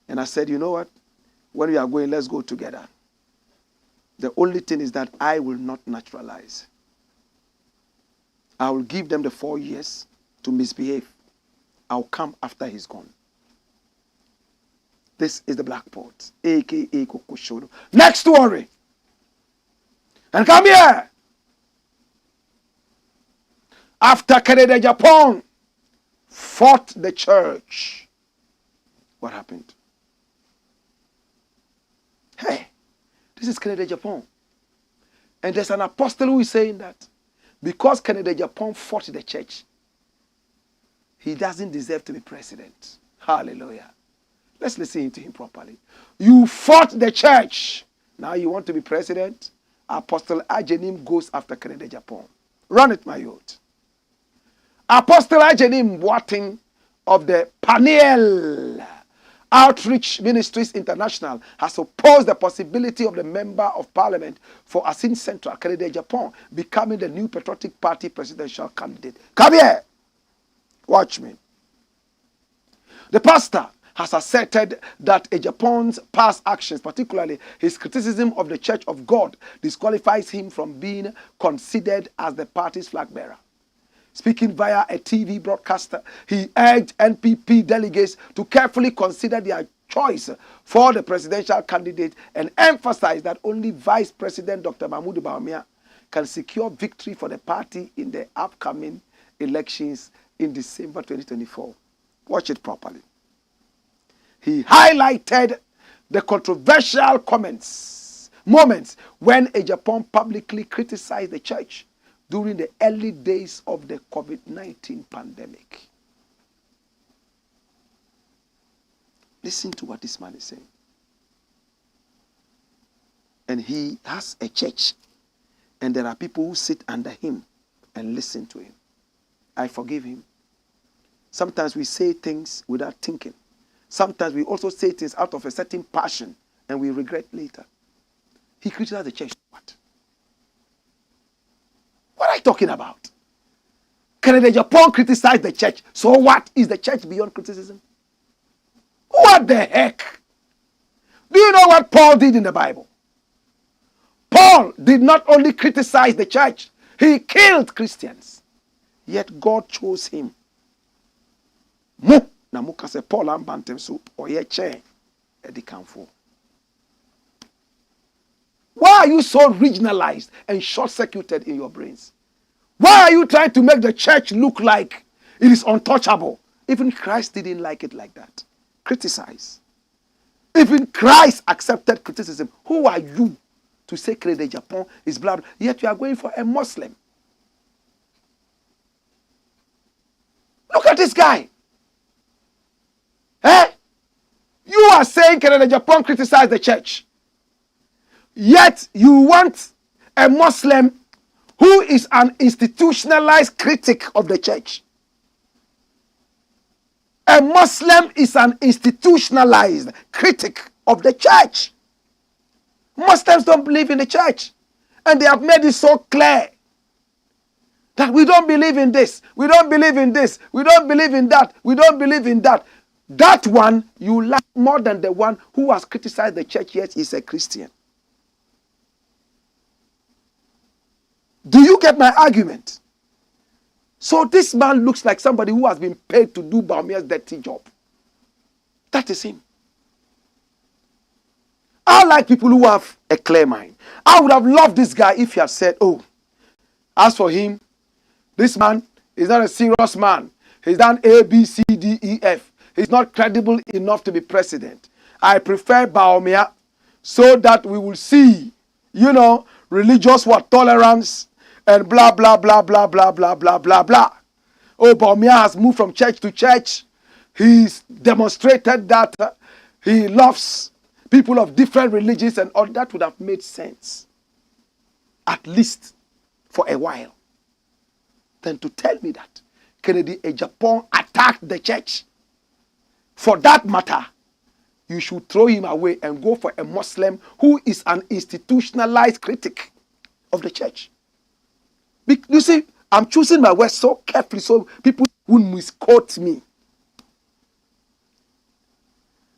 And I said, you know what? When we are going, let's go together. The only thing is that I will not naturalize. I will give them the 4 years to misbehave. I'll come after he's gone. This is the Black Pot, a.k.a. Kokoshodo. Next story. And come here. After Kennedy AGYAPONG fought the church, what happened? Hey, this is Kennedy AGYAPONG. And there's an apostle who is saying that because Kennedy AGYAPONG fought the church, he doesn't deserve to be president. Hallelujah. Let's listen to him properly. You fought the church. Now you want to be president? Apostle Ajenim goes after Kennedy Japan. Run it, my youth. Apostle Ajenim Boateng of the Paniel Outreach Ministries International has opposed the possibility of the Member of Parliament for Asin Central, Kennedy Japan, becoming the new Patriotic Party presidential candidate. Come here. Watch me. The pastor has asserted that Japan's past actions, particularly his criticism of the Church of God, disqualifies him from being considered as the party's flag bearer. Speaking via a TV broadcaster, he urged NPP delegates to carefully consider their choice for the presidential candidate and emphasized that only Vice President Dr. Mahmoud Bawumia can secure victory for the party in the upcoming elections in December 2024. Watch it properly. He highlighted the controversial moments when Japan publicly criticized the church during the early days of the COVID-19 pandemic. Listen to what this man is saying. And he has a church, and there are people who sit under him and listen to him. I forgive him. Sometimes we say things without thinking. Sometimes we also say things out of a certain passion, and we regret later. He criticized the church. What? What are you talking about? Kennedy Japan criticized the church. So what? Is the church beyond criticism? What the heck? Do you know what Paul did in the Bible? Paul did not only criticize the church, he killed Christians. Yet God chose him. Why are you so regionalized and short-circuited in your brains? Why are you trying to make the church look like it is untouchable? Even Christ didn't like it like that. Criticize. Even Christ accepted criticism. Who are you to say Kennedy Japan is blood, yet you are going for a Muslim? Look at this guy. Eh? You are saying Kennedy Japan criticized the church. Yet you want a Muslim who is an institutionalized critic of the church. A Muslim is an institutionalized critic of the church. Muslims don't believe in the church. And they have made it so clear that we don't believe in this, we don't believe in this, we don't believe in that, we don't believe in that. That one you like more than the one who has criticized the church, yet is a Christian. Do you get my argument? So this man looks like somebody who has been paid to do Bawumia'S dirty job. That is him. I like people who have a clear mind. I would have loved this guy if he had said, oh, as for him, this man is not a serious man. He's done A, B, C, D, E, F. He's not credible enough to be president. I prefer Bawumia so that we will see, religious tolerance and blah, blah, blah, blah, blah, blah, blah, blah, blah. Oh, Bawumia has moved from church to church. He's demonstrated that he loves people of different religions, and all that would have made sense, at least for a while. Then to tell me that Kennedy Japan attacked the church, for that matter, you should throw him away and go for a Muslim who is an institutionalized critic of the church. You see, I'm choosing my words so carefully so people won't misquote me.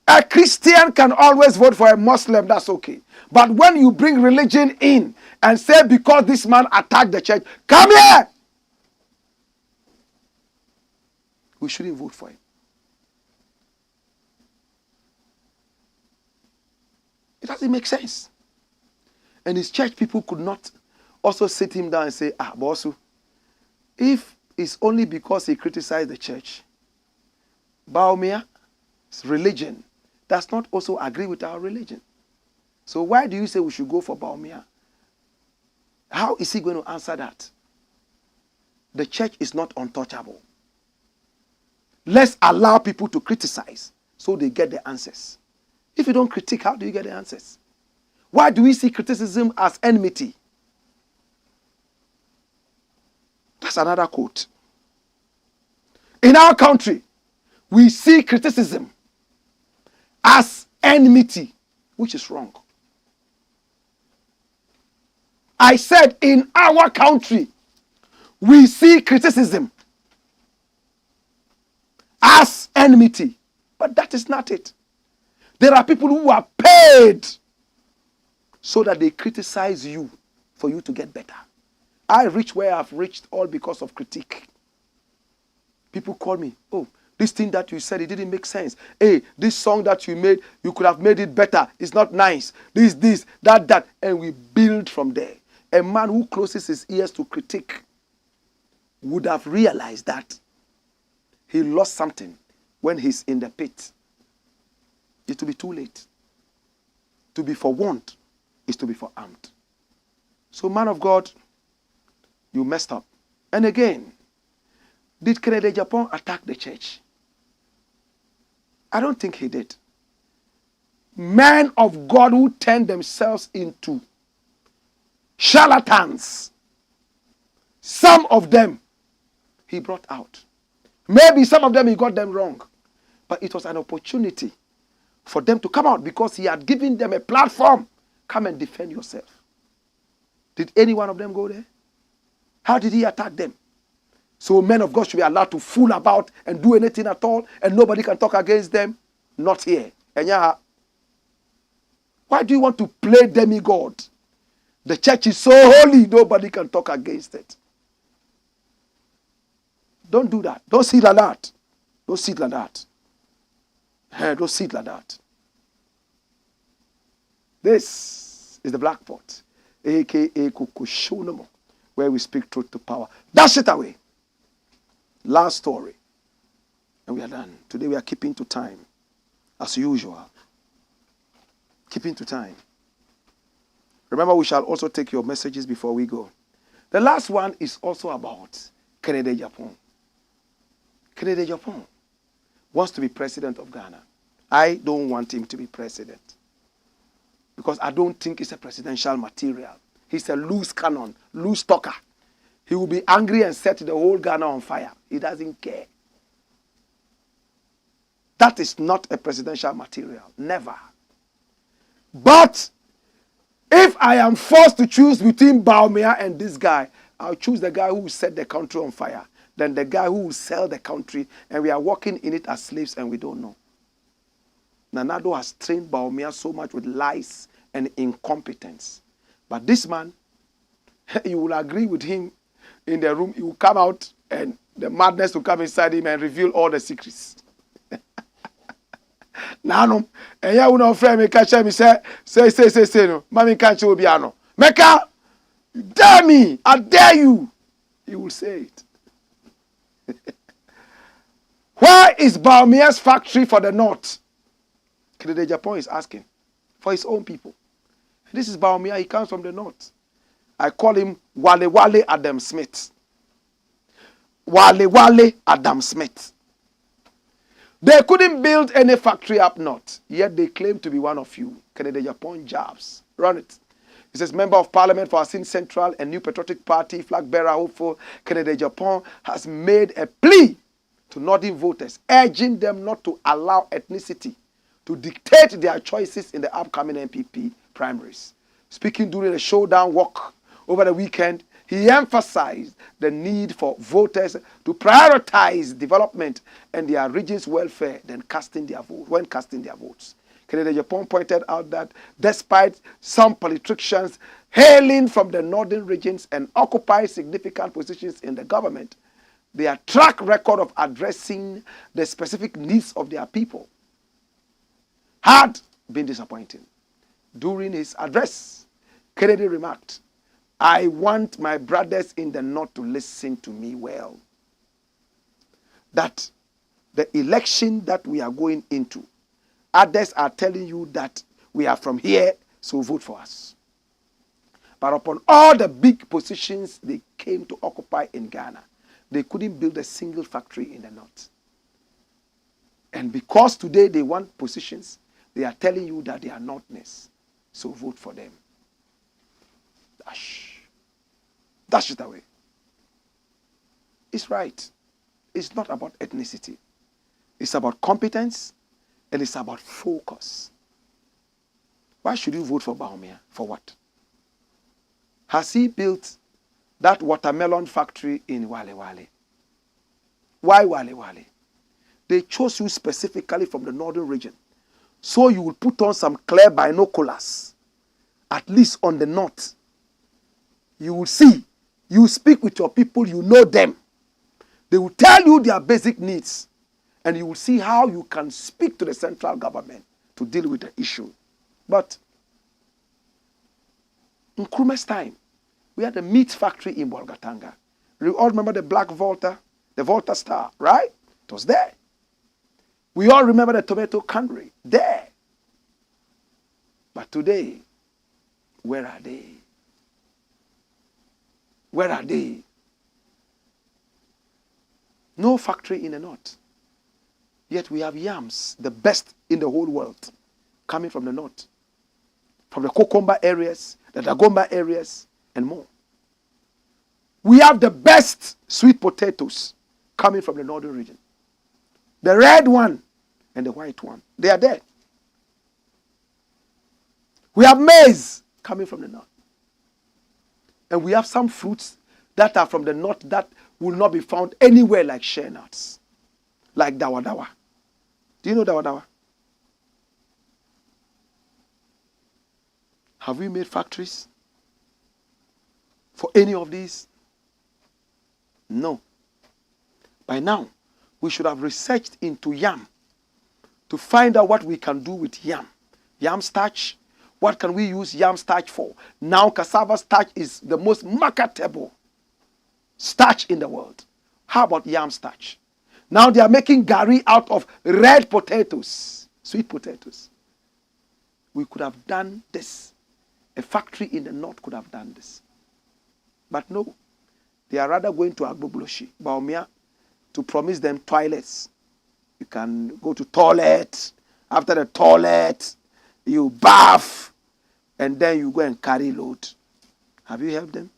A Christian can always vote for a Muslim, that's okay. But when you bring religion in and say because this man attacked the church, come here! We shouldn't vote for him. It doesn't make sense. And his church people could not also sit him down and say, Bossu, if it's only because he criticized the church, Bawumia'S religion does not also agree with our religion. So why do you say we should go for Bawumia? How is he going to answer that? The church is not untouchable. Let's allow people to criticize so they get the answers. If you don't critique, how do you get the answers? Why do we see criticism as enmity? That's another quote. In our country, we see criticism as enmity, which is wrong. I said in our country, we see criticism as enmity. But that is not it. There are people who are paid so that they criticize you for you to get better. I reach where I've reached all because of critique. People call me, oh, this thing that you said, it didn't make sense. Hey, this song that you made, you could have made it better. It's not nice. This, that. And we build from there. A man who closes his ears to critique would have realized that he lost something when he's in the pit. It will be too late. To be forewarned is to be forearmed. So, man of God, you messed up. And again, did Kennedy Japan attack the church? I don't think he did. Men of God who turn themselves into charlatans, some of them he brought out. Maybe some of them he got them wrong. But it was an opportunity for them to come out because he had given them a platform. Come and defend yourself. Did any one of them go there? How did he attack them? So men of God should be allowed to fool about and do anything at all and nobody can talk against them? Not here. Why do you want to play demigod? The church is so holy, nobody can talk against it. Don't do that. Don't sit like that. Don't sit like that. Don't sit like that. This is the Blakk Pot, a.k.a. Kukushonomo, where we speak truth to power. Dash it away. Last story. And we are done. Today we are keeping to time. As usual. Keeping to time. Remember, we shall also take your messages before we go. The last one is also about Kennedy Japan. Kennedy Japan wants to be president of Ghana. I don't want him to be president. Because I don't think it's a presidential material. He's a loose cannon, loose talker. He will be angry and set the whole Ghana on fire. He doesn't care. That is not a presidential material. Never. But if I am forced to choose between Bawumia and this guy, I'll choose the guy who will set the country on fire than the guy who will sell the country and we are working in it as slaves and we don't know. Nana Addo has trained Bawumia so much with lies and incompetence. But this man, you will agree with him in the room. He will come out and the madness will come inside him and reveal all the secrets. Nano, and ya uno friend me catch me say no. Mami catch you biano. Meka, dare me, I dare you. He will say it. Where is Bawumia'S factory for the north? Kennedy Japan is asking for his own people. This is Bawumia, he comes from the north. I call him Wale Adam Smith. Wale Adam Smith. They couldn't build any factory up north, yet they claim to be one of you. Kennedy Japan jobs. Run it. He says, Member of Parliament for Asin Central and New Patriotic Party, flag bearer hopeful, Kennedy Japan has made a plea to Northern voters, urging them not to allow ethnicity to dictate their choices in the upcoming MPP primaries. Speaking during a showdown walk over the weekend, he emphasized the need for voters to prioritize development and their region's welfare when casting their votes. Kennedy Japan pointed out that despite some politicians hailing from the northern regions and occupying significant positions in the government, their track record of addressing the specific needs of their people had been disappointing. During his address, Kennedy remarked, I want my brothers in the north to listen to me well. That the election that we are going into, others are telling you that we are from here, so vote for us. But upon all the big positions they came to occupy in Ghana, they couldn't build a single factory in the north. And because today they want positions, they are telling you that they are nothness. So vote for them. Dash it away. is right. It's not about ethnicity. It's about competence and it's about focus. Why should you vote for Bawumia? For what? Has he built that watermelon factory in Wale Wale? Why Wale Wale? They chose you specifically from the northern region. So you will put on some clear binoculars, at least on the north. You will see. You speak with your people, you know them. They will tell you their basic needs. And you will see how you can speak to the central government to deal with the issue. But in Nkrumah's time, we had a meat factory in Bolgatanga. You all remember the Black Volta, the Volta Star, right? It was there. We all remember the tomato cannery, there. But today, where are they? Where are they? No factory in the north. Yet we have yams, the best in the whole world, coming from the north. From the Kokomba areas, the Dagomba areas, and more. We have the best sweet potatoes coming from the northern region. The red one and the white one, they are there. We have maize coming from the north. And we have some fruits that are from the north that will not be found anywhere, like shea nuts, like dawa dawa. Do you know dawa dawa? Have we made factories for any of these? No. By now, we should have researched into yam to find out what we can do with yam. Yam starch, what can we use yam starch for? Now cassava starch is the most marketable starch in the world. How about yam starch? Now they are making gari out of red potatoes, sweet potatoes. We could have done this. A factory in the north could have done this. But no, they are rather going to Agbobloshi, Bawumia, to promise them toilets. You can go to toilet. After the toilet, you bath, and then you go and carry load. Have you helped them?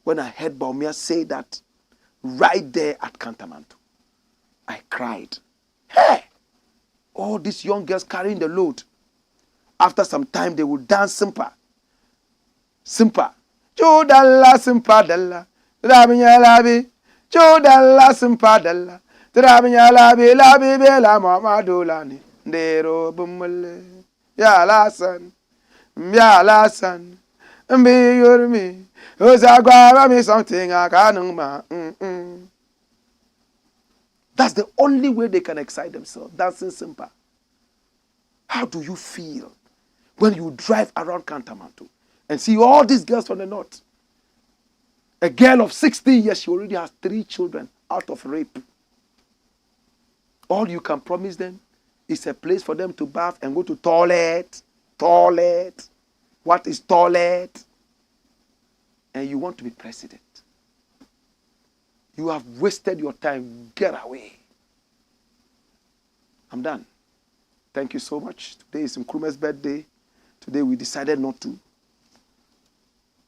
When I heard Bawumia say that right there at Kantamanto, I cried. Hey! All these young girls carrying the load. After some time, they will dance simpa. Simpa. Jodalla simpa dalla. Rabinya labi. Jodalla simpa dalla. Rabinya labi labi bela mama dolani. Ndero bumule. Ya lasan. Ya lasan. Mbi yurmi. Ozagwa me something I can't. That's the only way they can excite themselves. Dancing simpa. How do you feel when you drive around Kantamanto and see all these girls from the north? A girl of 16 years, she already has 3 children out of rape. All you can promise them is a place for them to bath and go to toilet. Toilet. What is toilet? And you want to be president. You have wasted your time. Get away. I'm done. Thank you so much. Today is Nkrumah's birthday. Today we decided not to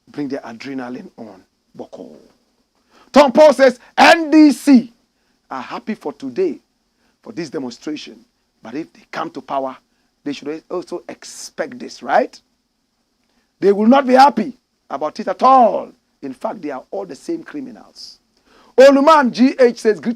bring the adrenaline on. Boko. Tom Paul says NDC are happy for today, for this demonstration. But if they come to power, they should also expect this, right? They will not be happy about it at all. In fact, they are all the same criminals. Oluman GH says, greetings.